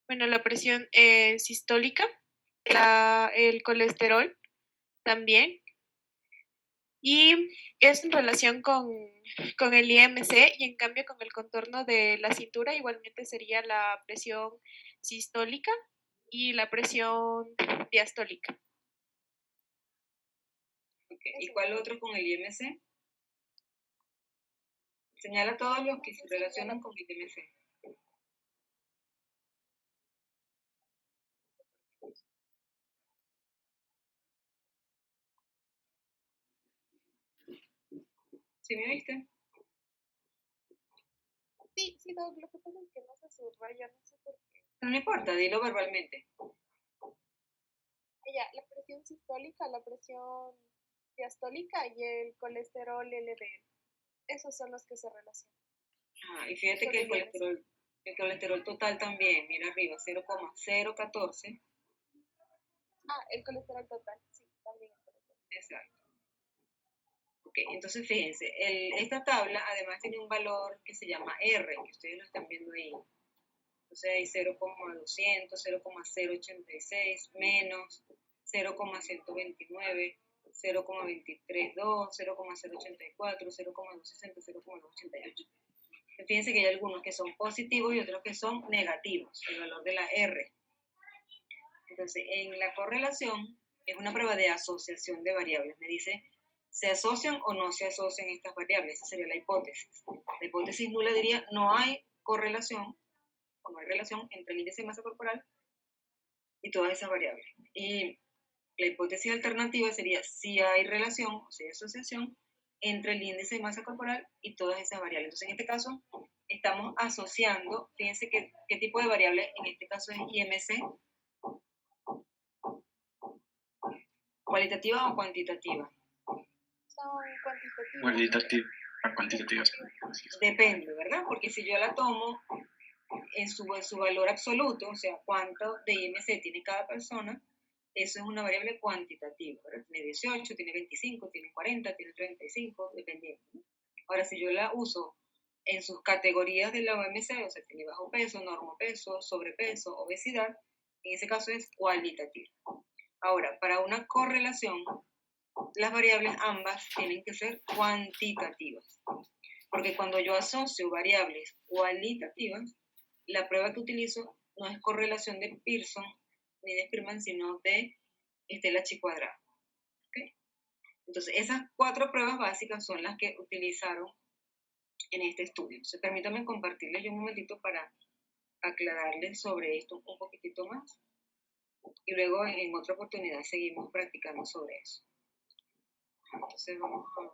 Bueno, la presión sistólica, el colesterol también. Y es en relación con el IMC y en cambio con el contorno de la cintura igualmente sería la presión sistólica y la presión diastólica. Okay. ¿Y cuál otro con el IMC? Señala todos los que se relacionan con el IMC. ¿Sí me viste? Sí, Doc, lo que pasa es que no se subraya, no sé por qué. No importa, dilo verbalmente. La presión sistólica, la presión diastólica y el colesterol LDL. Esos son los que se relacionan. Y fíjate que el colesterol total también, mira arriba, 0,014. El colesterol total, sí, también el colesterol. Exacto. Ok, entonces fíjense, esta tabla además tiene un valor que se llama R, que ustedes lo están viendo ahí. Entonces hay 0,200, 0,086, menos 0,129, 0,232, 0,084, 0,260, 0,288. Fíjense que hay algunos que son positivos y otros que son negativos, el valor de la R. Entonces, en la correlación es una prueba de asociación de variables. Me dice, ¿se asocian o no se asocian estas variables? Esa sería la hipótesis. La hipótesis nula diría, no hay correlación o no hay relación entre el índice de masa corporal y todas esas variables. Y la hipótesis alternativa sería, si hay relación o si hay asociación entre el índice de masa corporal y todas esas variables. Entonces, en este caso, estamos asociando, fíjense qué tipo de variable, en este caso es IMC, ¿cualitativa o cuantitativa? Son cuantitativos. Cuantitativa. Cuantitativas. Depende, ¿verdad? Porque si yo la tomo en su valor absoluto, o sea, cuánto de IMC tiene cada persona, eso es una variable cuantitativa, ¿verdad? Tiene 18, tiene 25, tiene 40, tiene 35, dependiendo, ¿no? Ahora, si yo la uso en sus categorías de la OMC, o sea, tiene bajo peso, normopeso, sobrepeso, obesidad, en ese caso es cualitativa. Ahora, para una correlación, las variables ambas tienen que ser cuantitativas. Porque cuando yo asocio variables cualitativas, la prueba que utilizo no es correlación de Pearson ni de Spearman, sino de la chi cuadrada. ¿Okay? Entonces, esas 4 pruebas básicas son las que utilizaron en este estudio. Entonces, permítanme compartirles yo un momentito para aclararles sobre esto un poquitito más. Y luego, en otra oportunidad, seguimos practicando sobre eso. Entonces, vamos a...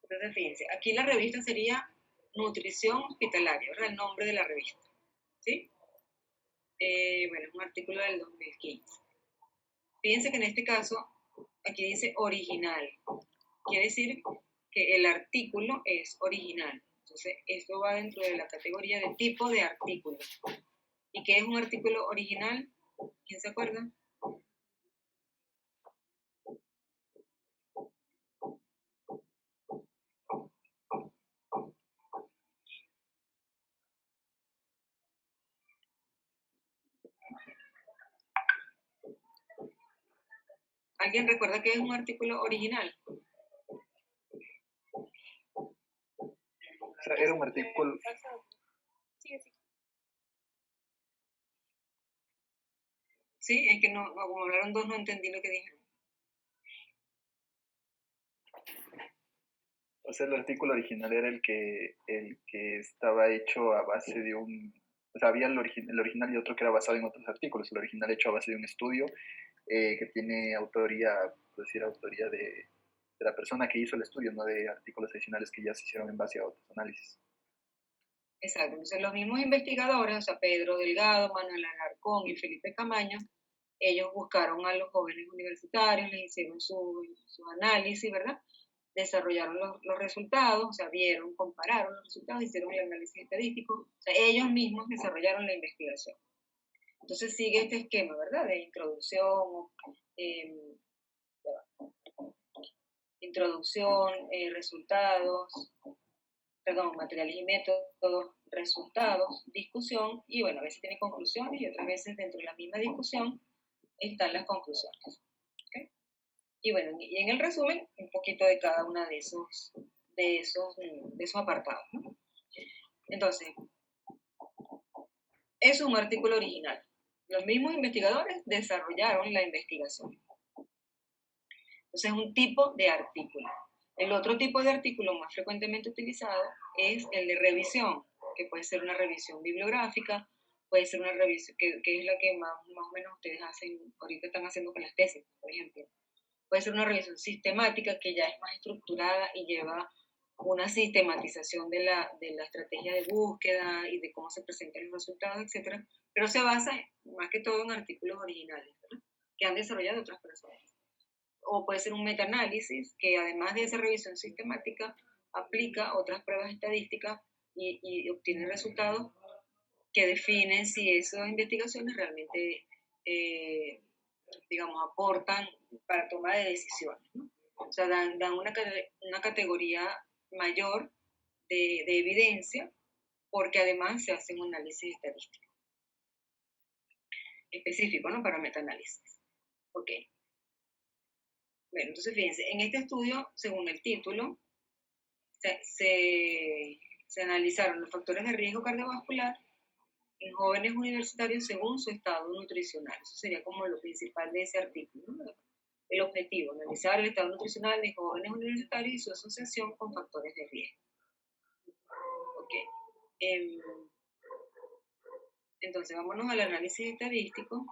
Entonces, fíjense, aquí la revista sería Nutrición Hospitalaria, ¿verdad? El nombre de la revista, ¿sí? Bueno, es un artículo del 2015. Fíjense que en este caso, aquí dice original. Quiere decir que el artículo es original. Entonces, esto va dentro de la categoría de tipo de artículo. ¿Y qué es un artículo original? ¿Quién se acuerda? ¿Alguien recuerda qué es un artículo original? Era un artículo. Sí, es que no, como hablaron dos, no entendí lo que dijeron. O sea, el artículo original era el que estaba hecho a base de un... O sea, había el original y otro que era basado en otros artículos. El original hecho a base de un estudio que tiene autoría, por decir, autoría de la persona que hizo el estudio, no de artículos adicionales que ya se hicieron en base a otros análisis. Exacto. Entonces, los mismos investigadores, o sea, Pedro Delgado, Manuel Alarcón y Felipe Camaño, ellos buscaron a los jóvenes universitarios, les hicieron su análisis, ¿verdad? Desarrollaron los resultados, o sea, vieron, compararon los resultados, hicieron el análisis estadístico, o sea, ellos mismos desarrollaron la investigación. Entonces sigue este esquema, ¿verdad? De introducción, resultados, materiales y métodos, resultados, discusión, y bueno, a veces tiene conclusiones y otras veces dentro de la misma discusión están las conclusiones. ¿Okay? Y bueno, y en el resumen, un poquito de cada una de esos apartados, ¿no? Entonces, es un artículo original. Los mismos investigadores desarrollaron la investigación. Entonces, es un tipo de artículo. El otro tipo de artículo más frecuentemente utilizado es el de revisión, que puede ser una revisión bibliográfica, puede ser una revisión, que es la que más o menos ustedes hacen, ahorita están haciendo con las tesis, por ejemplo. Puede ser una revisión sistemática que ya es más estructurada y lleva una sistematización de la estrategia de búsqueda y de cómo se presentan los resultados, etc. Pero se basa más que todo en artículos originales, ¿verdad? Que han desarrollado otras personas. O puede ser un metaanálisis que además de esa revisión sistemática aplica otras pruebas estadísticas y obtiene resultados que definen si esas investigaciones realmente, digamos, aportan para toma de decisiones, ¿no? O sea, dan una categoría mayor de evidencia porque además se hace un análisis estadístico específico, ¿no? Para metaanálisis. Ok. Bueno, entonces fíjense, en este estudio, según el título, se analizaron los factores de riesgo cardiovascular en jóvenes universitarios según su estado nutricional. Eso sería como lo principal de ese artículo, ¿no? El objetivo, analizar el estado nutricional de jóvenes universitarios y su asociación con factores de riesgo. Em, entonces, vámonos al análisis estadístico.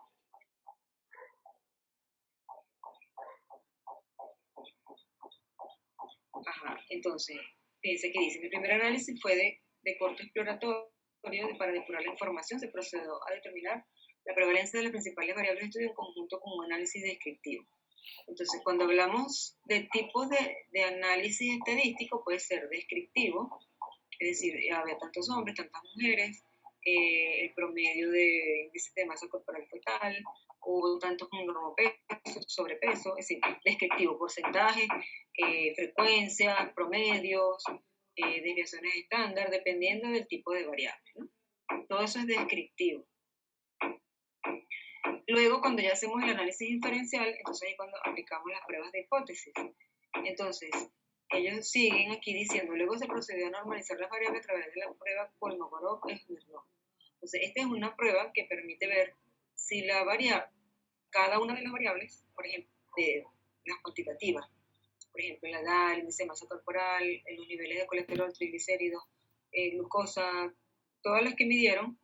Ajá, entonces, fíjense que dice, el primer análisis fue de corte exploratorio para depurar la información, se procedió a determinar la prevalencia de las principales variables de estudio en conjunto con un análisis descriptivo. Entonces, cuando hablamos de tipos de análisis estadístico, puede ser descriptivo, es decir, había tantos hombres, tantas mujeres, el promedio de índice de masa corporal total, hubo tantos con normopeso, sobrepeso, es decir, descriptivo, porcentaje, frecuencia, promedios, desviaciones estándar, dependiendo del tipo de variable, ¿no? Todo eso es descriptivo. Luego, cuando ya hacemos el análisis inferencial, entonces es cuando aplicamos las pruebas de hipótesis. Entonces, ellos siguen aquí diciendo, luego se procedió a normalizar las variables a través de la prueba Kolmogorov-Smirnov. Entonces, esta es una prueba que permite ver si la variable, cada una de las variables, por ejemplo, de las cuantitativas, por ejemplo, la edad, el índice de masa corporal, los niveles de colesterol, triglicéridos, glucosa, todas las que midieron,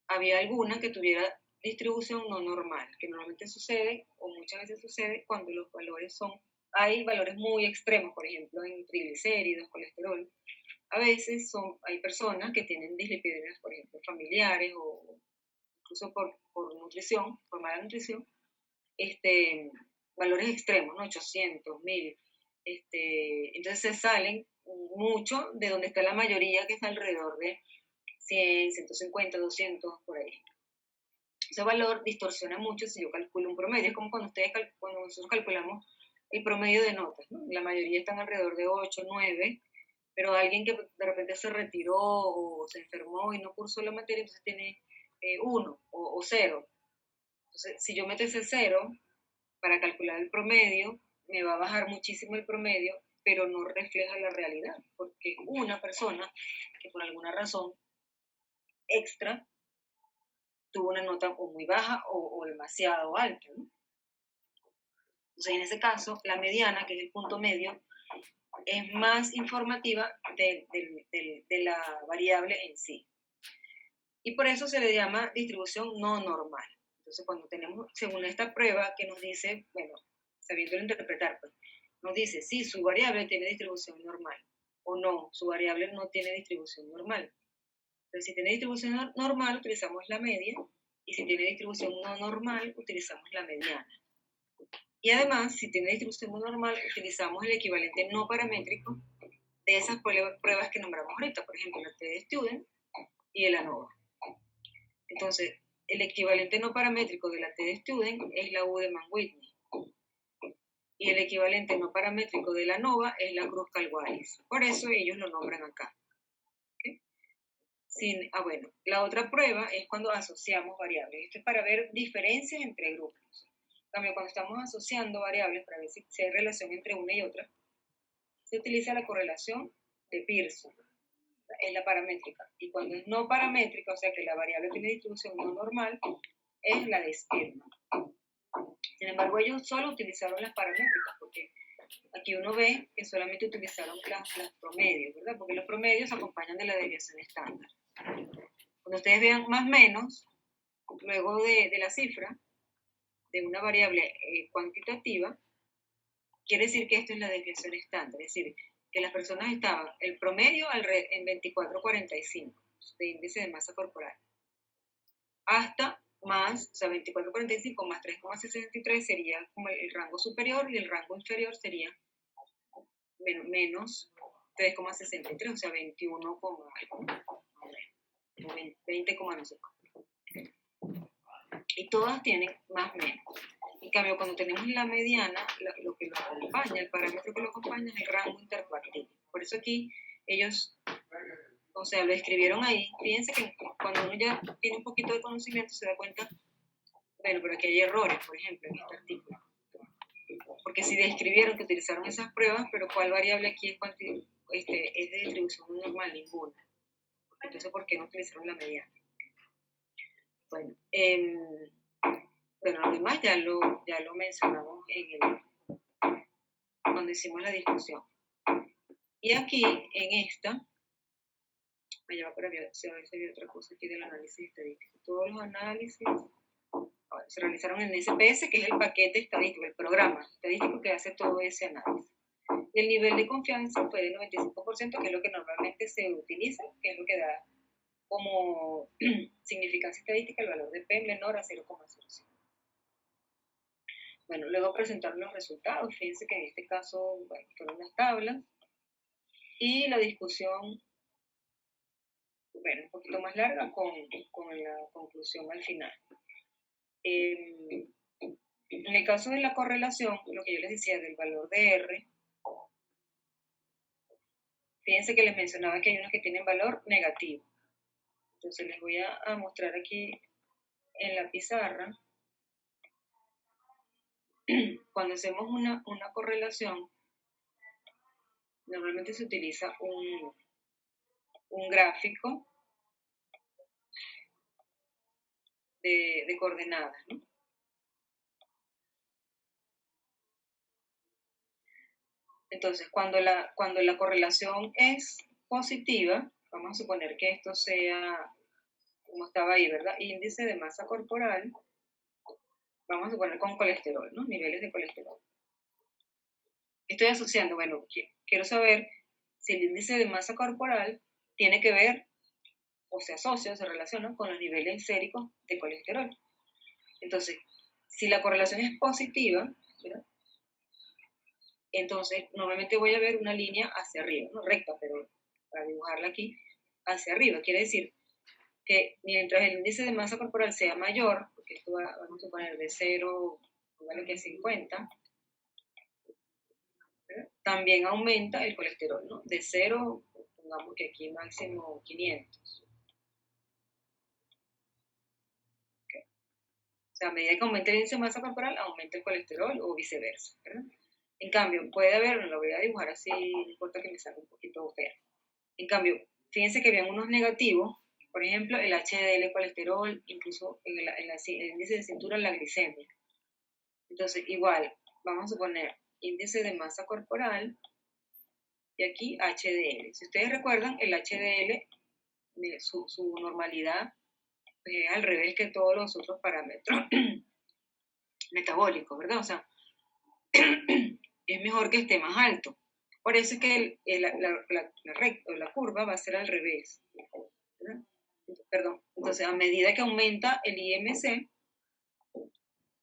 había alguna que tuviera distribución no normal, que normalmente sucede, o muchas veces sucede, cuando los valores son, hay valores muy extremos, por ejemplo, en triglicéridos, colesterol. A veces hay personas que tienen dislipidemias, por ejemplo, familiares, o incluso por nutrición, por mala nutrición, valores extremos, ¿no? 800, 1000. Entonces se salen mucho de donde está la mayoría, que está alrededor de 100, 150, 200, por ahí. Ese valor distorsiona mucho si yo calculo un promedio. Es como cuando nosotros calculamos el promedio de notas, ¿no? La mayoría están alrededor de 8, 9, pero alguien que de repente se retiró o se enfermó y no cursó la materia, entonces tiene 1 o 0. Entonces, si yo meto ese 0 para calcular el promedio, me va a bajar muchísimo el promedio, pero no refleja la realidad, porque una persona que por alguna razón extra tuvo una nota o muy baja o demasiado alta, ¿no? Entonces, en ese caso, la mediana, que es el punto medio, es más informativa de la variable en sí. Y por eso se le llama distribución no normal. Entonces, cuando tenemos, según esta prueba que nos dice, bueno, sabiéndolo interpretar, pues, nos dice si su variable tiene distribución normal o no, su variable no tiene distribución normal. Entonces, si tiene distribución normal, utilizamos la media, y si tiene distribución no normal, utilizamos la mediana. Y además, si tiene distribución no normal, utilizamos el equivalente no paramétrico de esas pruebas que nombramos ahorita, por ejemplo, la T-de-Student y el ANOVA. Entonces, el equivalente no paramétrico de la T-de-Student es la Udemann-Whitney. Y el equivalente no paramétrico de la ANOVA es la Kruskal-Wallis. Por eso ellos lo nombran acá. Bueno, la otra prueba es cuando asociamos variables. Esto es para ver diferencias entre grupos. También cuando estamos asociando variables para ver si hay relación entre una y otra, se utiliza la correlación de Pearson. Es la paramétrica. Y cuando es no paramétrica, o sea que la variable tiene distribución no normal, es la de Spearman. Sin embargo, ellos solo utilizaron las paramétricas, porque aquí uno ve que solamente utilizaron las promedios, ¿verdad? Porque los promedios se acompañan de la desviación estándar. Cuando ustedes vean más o menos, luego de la cifra, de una variable cuantitativa, quiere decir que esto es la desviación estándar, es decir, que las personas estaban, el promedio en 24,45 de índice de masa corporal, hasta más, o sea, 24,45 más 3,63 sería como el rango superior, y el rango inferior sería menos 3,63, o sea, 21, 20, no sé. Y todas tienen más o menos. En cambio, cuando tenemos la mediana, lo que lo acompaña, el parámetro que lo acompaña es el rango intercuartil. Por eso aquí ellos, o sea, lo escribieron ahí. Fíjense que cuando uno ya tiene un poquito de conocimiento se da cuenta, bueno, pero aquí hay errores, por ejemplo, en este artículo. Porque si describieron que utilizaron esas pruebas, pero ¿cuál variable aquí es de distribución normal? Ninguna. Entonces, ¿por qué no utilizaron la mediana? Bueno, lo demás ya lo mencionamos cuando hicimos la discusión. Y aquí, en esta, Allá va, pero a veces había otra cosa aquí del análisis estadístico. Todos los análisis se realizaron en SPS, que es el paquete estadístico, el programa estadístico que hace todo ese análisis. Y el nivel de confianza fue del 95%, que es lo que normalmente se utiliza, que es lo que da como significancia estadística el valor de P menor a 0,05. Bueno, luego presentaron los resultados. Fíjense que en este caso, bueno, fueron las tablas. Y la discusión, bueno, un poquito más larga con la conclusión al final. En el caso de la correlación, lo que yo les decía del valor de R, fíjense que les mencionaba que hay unos que tienen valor negativo. Entonces les voy a mostrar aquí en la pizarra. Cuando hacemos una correlación, normalmente se utiliza un gráfico de coordenadas, ¿no? Entonces, cuando la correlación es positiva, vamos a suponer que esto sea, como estaba ahí, ¿verdad? Índice de masa corporal, vamos a suponer con colesterol, ¿no? Niveles de colesterol. Estoy asociando, bueno, quiero saber si el índice de masa corporal tiene que ver, o se asocia, o se relaciona con los niveles séricos de colesterol. Entonces, si la correlación es positiva, ¿verdad? Entonces, normalmente voy a ver una línea hacia arriba, no recta, pero para dibujarla aquí, hacia arriba. Quiere decir que mientras el índice de masa corporal sea mayor, porque esto vamos a poner de 0, vale que 50, ¿verdad? También aumenta el colesterol, ¿no? De 0, pongamos que aquí máximo 500. ¿Okay? O sea, a medida que aumenta el índice de masa corporal, aumenta el colesterol o viceversa, ¿verdad? En cambio, puede haber, lo voy a dibujar así, no importa que me salga un poquito fea. En cambio, fíjense que habían unos negativos, por ejemplo, el HDL colesterol, incluso el índice de cintura, la glicemia. Entonces, igual, vamos a suponer índice de masa corporal y aquí HDL. Si ustedes recuerdan, el HDL, su normalidad es al revés que todos los otros parámetros metabólicos, ¿verdad? O sea, es mejor que esté más alto. Por eso es que la curva va a ser al revés, ¿verdad? Perdón. Entonces, a medida que aumenta el IMC,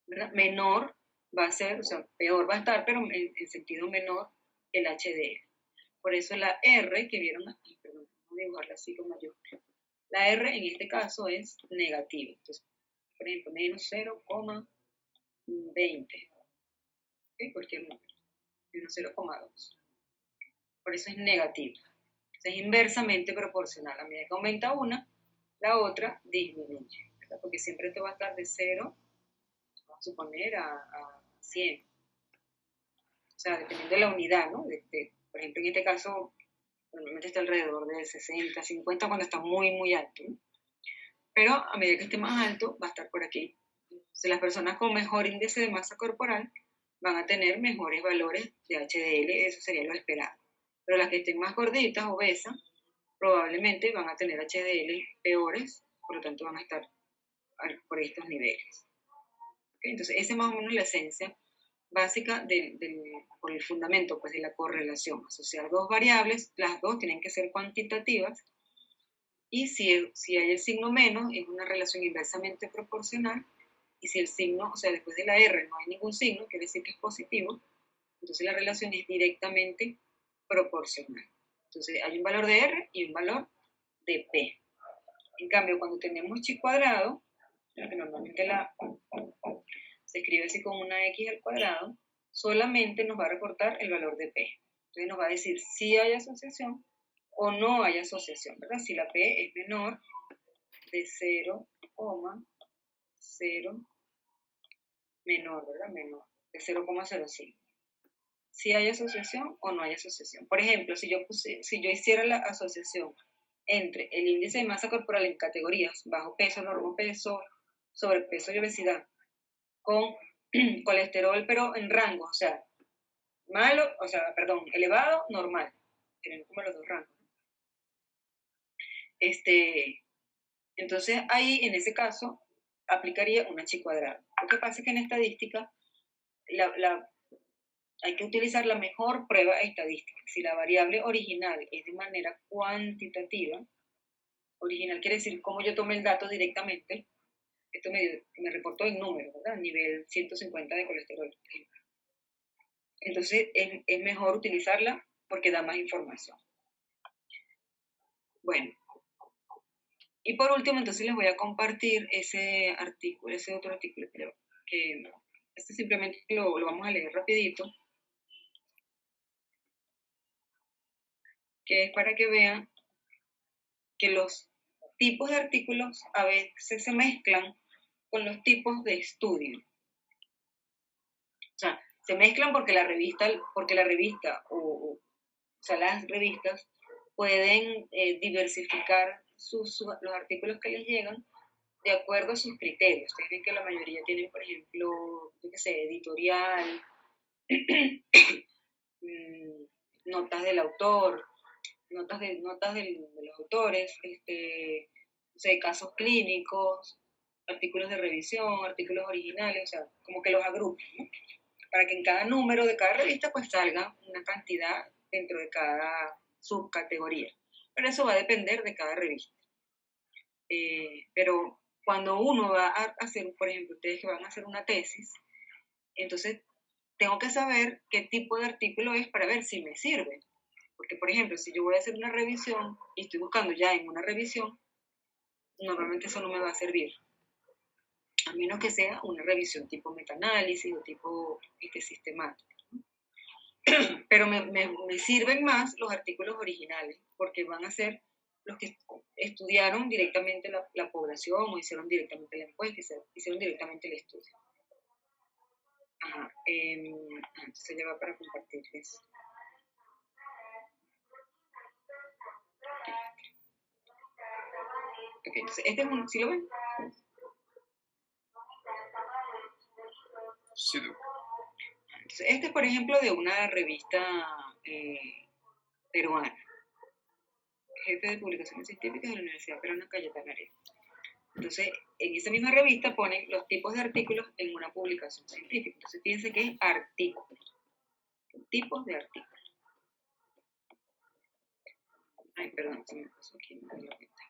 ¿verdad? Menor va a ser, o sea, peor va a estar, pero en sentido menor el HDL. Por eso la R que vieron aquí, perdón, voy a dibujarla así como yo. La R en este caso es negativa. Entonces, por ejemplo, menos 0,20. ¿Okay? Cualquier número. Menos 0,2. Por eso es negativa. Es inversamente proporcional. A medida que aumenta una, la otra disminuye, ¿verdad? Porque siempre esto va a estar de 0, vamos a suponer, a 100. O sea, dependiendo de la unidad, ¿no? Por ejemplo, en este caso, normalmente está alrededor de 60, 50 cuando está muy, muy alto, ¿no? Pero a medida que esté más alto, va a estar por aquí. Entonces, las personas con mejor índice de masa corporal van a tener mejores valores de HDL, eso sería lo esperado. Pero las que estén más gorditas, obesas, probablemente van a tener HDL peores, por lo tanto van a estar por estos niveles. ¿Okay? Entonces, esa es más o menos la esencia básica por el fundamento pues, de la correlación. Asociar dos variables, las dos tienen que ser cuantitativas, y si hay el signo menos, es una relación inversamente proporcional, y si el signo, o sea, después de la R no hay ningún signo, quiere decir que es positivo, entonces la relación es directamente proporcional. Entonces hay un valor de R y un valor de P. En cambio, cuando tenemos chi cuadrado, que normalmente se escribe así como una X al cuadrado, solamente nos va a reportar el valor de P. Entonces nos va a decir si hay asociación o no hay asociación, ¿verdad? Si la P es menor de 0,0, menor, ¿verdad? Menor de 0,05. Si hay asociación o no hay asociación. Por ejemplo, si yo hiciera la asociación entre el índice de masa corporal en categorías bajo peso, normopeso, sobrepeso y obesidad, con colesterol, pero en rango, o sea, elevado, normal. Tienen como los dos rangos. Entonces ahí, en ese caso, aplicaría un H cuadrado. Lo que pasa es que en estadística hay que utilizar la mejor prueba estadística. Si la variable original es de manera cuantitativa, original quiere decir cómo yo tomé el dato directamente, esto me reportó en números, ¿verdad? Nivel 150 de colesterol. Entonces es mejor utilizarla porque da más información. Bueno, y por último, entonces les voy a compartir ese artículo, ese otro artículo, creo que este simplemente lo vamos a leer rapidito, que es para que vean que los tipos de artículos a veces se mezclan con los tipos de estudio. O sea, se mezclan porque la revista o sea, las revistas pueden diversificar los artículos que les llegan de acuerdo a sus criterios. Ustedes ven que la mayoría tienen, por ejemplo, yo qué sé, editorial, notas del autor, notas de los autores, no sé, casos clínicos, artículos de revisión, artículos originales, o sea, como que los agrupan, ¿no? Para que en cada número de cada revista pues salga una cantidad dentro de cada subcategoría. Pero eso va a depender de cada revista. Pero cuando uno va a hacer, por ejemplo, ustedes que van a hacer una tesis, entonces tengo que saber qué tipo de artículo es para ver si me sirve. Porque, por ejemplo, si yo voy a hacer una revisión y estoy buscando ya en una revisión, normalmente eso no me va a servir. A menos que sea una revisión tipo metaanálisis o tipo sistemática. Pero me sirven más los artículos originales, porque van a ser los que estudiaron directamente la población o hicieron directamente la encuesta, hicieron directamente el estudio. Entonces ya va para compartirles. Ok, entonces este es un, ¿sí lo ven? Sí. Entonces, este es, por ejemplo, de una revista peruana. Jefe de Publicaciones Científicas de la Universidad Peruana Cayetana Heredia. Entonces, en esa misma revista ponen los tipos de artículos en una publicación científica. Entonces, fíjense que es artículos. Tipos de artículos. Ay, perdón, se me pasó aquí, no me di cuenta.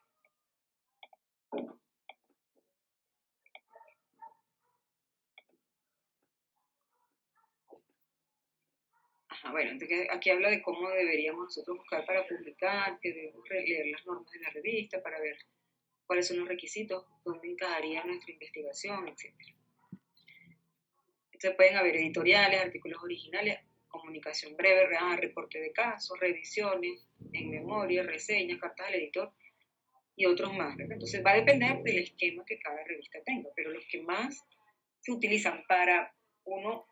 Bueno, entonces aquí habla de cómo deberíamos nosotros buscar para publicar, que debemos leer las normas de la revista para ver cuáles son los requisitos, dónde encajaría nuestra investigación, etc. Entonces pueden haber editoriales, artículos originales, comunicación breve, reporte de casos, revisiones, en memoria, reseñas, cartas al editor y otros más, ¿verdad? Entonces va a depender del esquema que cada revista tenga, pero los que más se utilizan para uno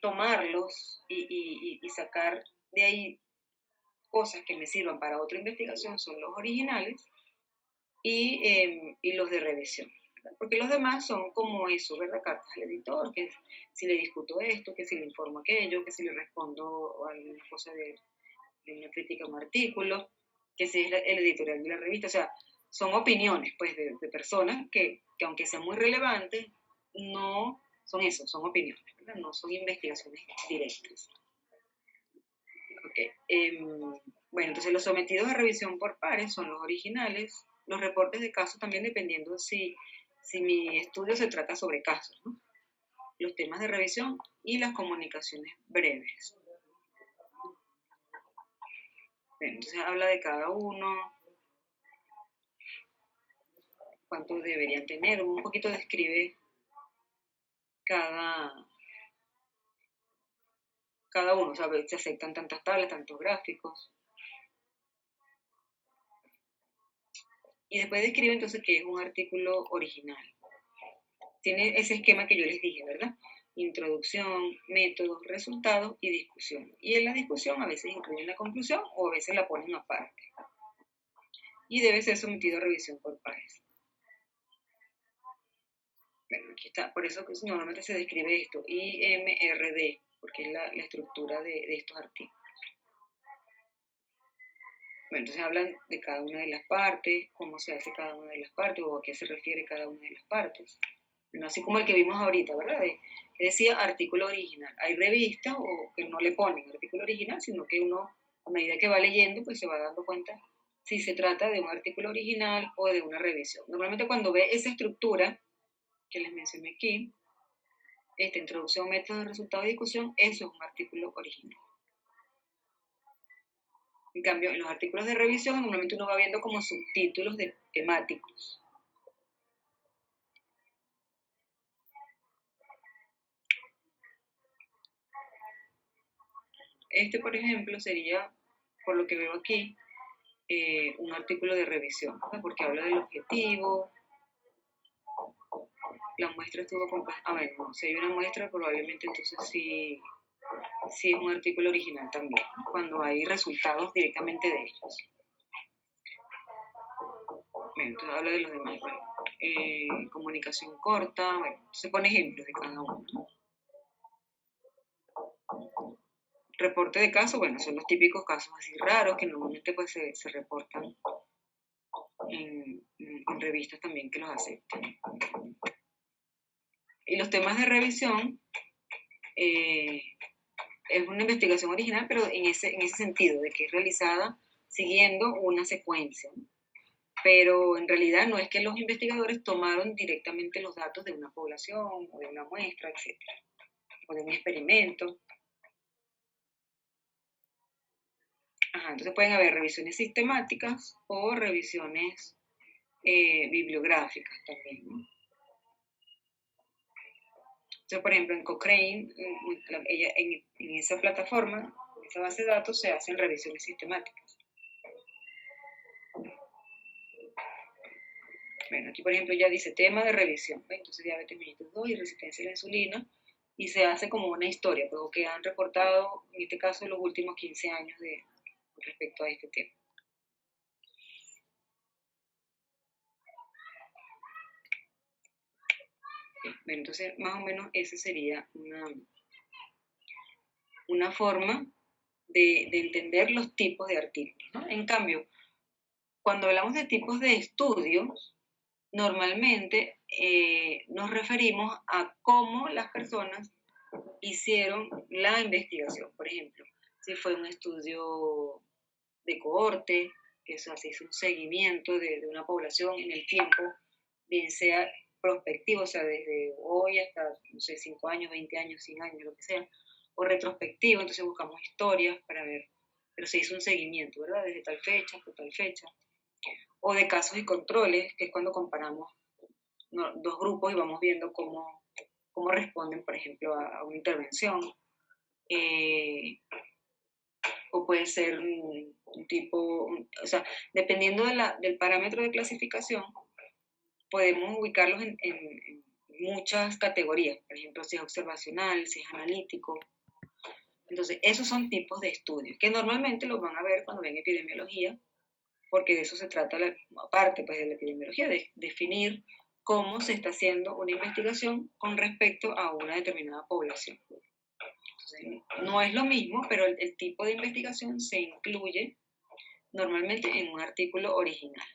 tomarlos y sacar de ahí cosas que me sirvan para otra investigación son los originales y los de revisión, ¿verdad? Porque los demás son como eso, ¿verdad? Cartas al editor, que si le discuto esto, que si le informo aquello, que si le respondo a alguna cosa de una crítica a un artículo, que si es el editorial de la revista, o sea, son opiniones pues de personas que aunque sean muy relevantes, no son eso, son opiniones, ¿verdad? No son investigaciones directas. Okay. Bueno, entonces los sometidos a revisión por pares son los originales, los reportes de casos también dependiendo si mi estudio se trata sobre casos, ¿no? Los temas de revisión y las comunicaciones breves. Bueno, entonces habla de cada uno, cuánto deberían tener, un poquito describe cada uno, o sea, se aceptan tantas tablas, tantos gráficos. Y después describe entonces qué es un artículo original. Tiene ese esquema que yo les dije, ¿verdad? Introducción, métodos, resultados y discusión. Y en la discusión a veces incluyen la conclusión o a veces la ponen aparte. Y debe ser sometido a revisión por pares. Bueno, aquí está, por eso que normalmente se describe esto, IMRD, porque es la estructura de estos artículos. Bueno, entonces hablan de cada una de las partes, cómo se hace cada una de las partes o a qué se refiere cada una de las partes. Bueno, así como el que vimos ahorita, ¿verdad? Que decía artículo original. Hay revistas o que no le ponen artículo original, sino que uno, a medida que va leyendo, pues se va dando cuenta si se trata de un artículo original o de una revisión. Normalmente cuando ve esa estructura que les mencioné aquí, esta introducción, métodos, resultados de discusión, eso es un artículo original. En cambio, en los artículos de revisión, normalmente uno va viendo como subtítulos temáticos. Este, por ejemplo, sería, por lo que veo aquí, un artículo de revisión, ¿no? Porque habla del objetivo, la muestra estuvo compuesta. A ver, no, si hay una muestra, probablemente entonces sí es un artículo original también, ¿no? Cuando hay resultados directamente de ellos. Bueno, entonces habla de los demás. Bueno, comunicación corta, bueno, se pone ejemplos de cada uno, ¿no? Reporte de casos, bueno, son los típicos casos así raros que normalmente pues se reportan en revistas también que los aceptan. Y los temas de revisión es una investigación original, pero en ese sentido, de que es realizada siguiendo una secuencia, ¿no? Pero en realidad no es que los investigadores tomaron directamente los datos de una población o de una muestra, etc., o de un experimento. Ajá, entonces pueden haber revisiones sistemáticas o revisiones bibliográficas también, ¿no? Entonces, por ejemplo, en Cochrane, en esa plataforma, en esa base de datos, se hacen revisiones sistemáticas. Bueno, aquí, por ejemplo, ya dice tema de revisión, ¿ve? Entonces diabetes mellitus 2 y resistencia a la insulina, y se hace como una historia, pues, que han reportado, en este caso, los últimos 15 años respecto a este tema. Bueno, entonces, más o menos, esa sería una forma de entender los tipos de artículos, ¿no? En cambio, cuando hablamos de tipos de estudios, normalmente nos referimos a cómo las personas hicieron la investigación. Por ejemplo, si fue un estudio de cohorte, que eso se hizo un seguimiento de una población en el tiempo, bien sea prospectivo, o sea, desde hoy hasta, no sé, 5 años, 20 años, 100 años, lo que sea, o retrospectivo, entonces buscamos historias para ver, pero se hizo un seguimiento, ¿verdad? Desde tal fecha hasta tal fecha. O de casos y controles, que es cuando comparamos dos grupos y vamos viendo cómo responden, por ejemplo, a una intervención. O puede ser un tipo, o sea, dependiendo del parámetro de clasificación, podemos ubicarlos en muchas categorías. Por ejemplo, si es observacional, si es analítico. Entonces, esos son tipos de estudios, que normalmente los van a ver cuando ven epidemiología, porque de eso se trata la parte, pues, de la epidemiología, de definir cómo se está haciendo una investigación con respecto a una determinada población. Entonces, no es lo mismo, pero el tipo de investigación se incluye normalmente en un artículo original.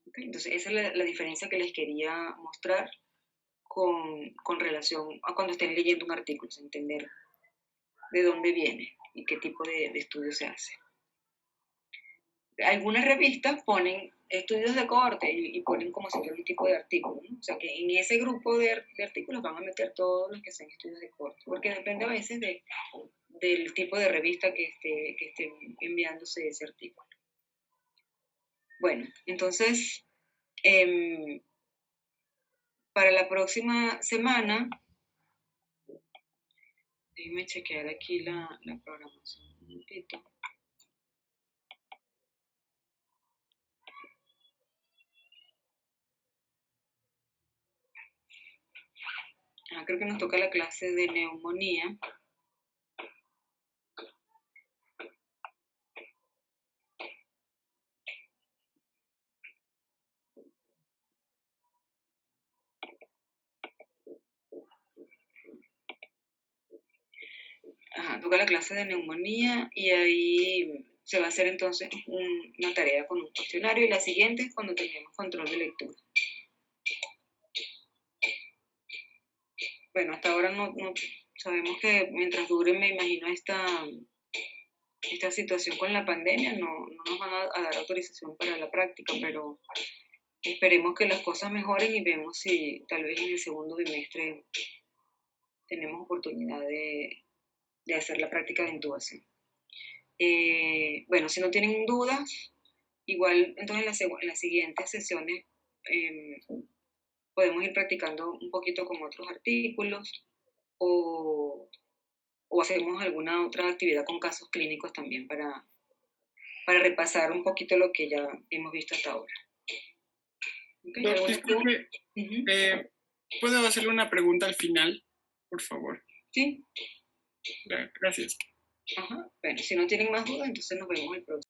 ¿Okay? Entonces, esa es la diferencia que les quería mostrar con relación a cuando estén leyendo un artículo, entender de dónde viene y qué tipo de estudio se hace. Algunas revistas ponen estudios de cohorte y ponen como si fuera un tipo de artículo, ¿no? O sea que en ese grupo de artículos van a meter todos los que sean estudios de cohorte, porque depende a veces del tipo de revista que esté enviándose ese artículo. Bueno, entonces, para la próxima semana, déjenme chequear aquí la programación un momentito. Creo que nos toca la clase de neumonía. Toca la clase de neumonía y ahí se va a hacer entonces una tarea con un cuestionario y la siguiente es cuando tenemos control de lectura. Bueno, hasta ahora no sabemos que mientras dure, me imagino, esta situación con la pandemia, no nos van a dar autorización para la práctica, pero esperemos que las cosas mejoren y vemos si tal vez en el segundo bimestre tenemos oportunidad de hacer la práctica de intubación. Bueno, si no tienen dudas, igual entonces en las siguientes sesiones podemos ir practicando un poquito con otros artículos o hacemos alguna otra actividad con casos clínicos también para repasar un poquito lo que ya hemos visto hasta ahora. ¿Okay? Doc, disculpe, ¿puedo hacerle una pregunta al final, por favor? Sí. Gracias. Ajá. Bueno, si no tienen más dudas, entonces nos vemos el próximo.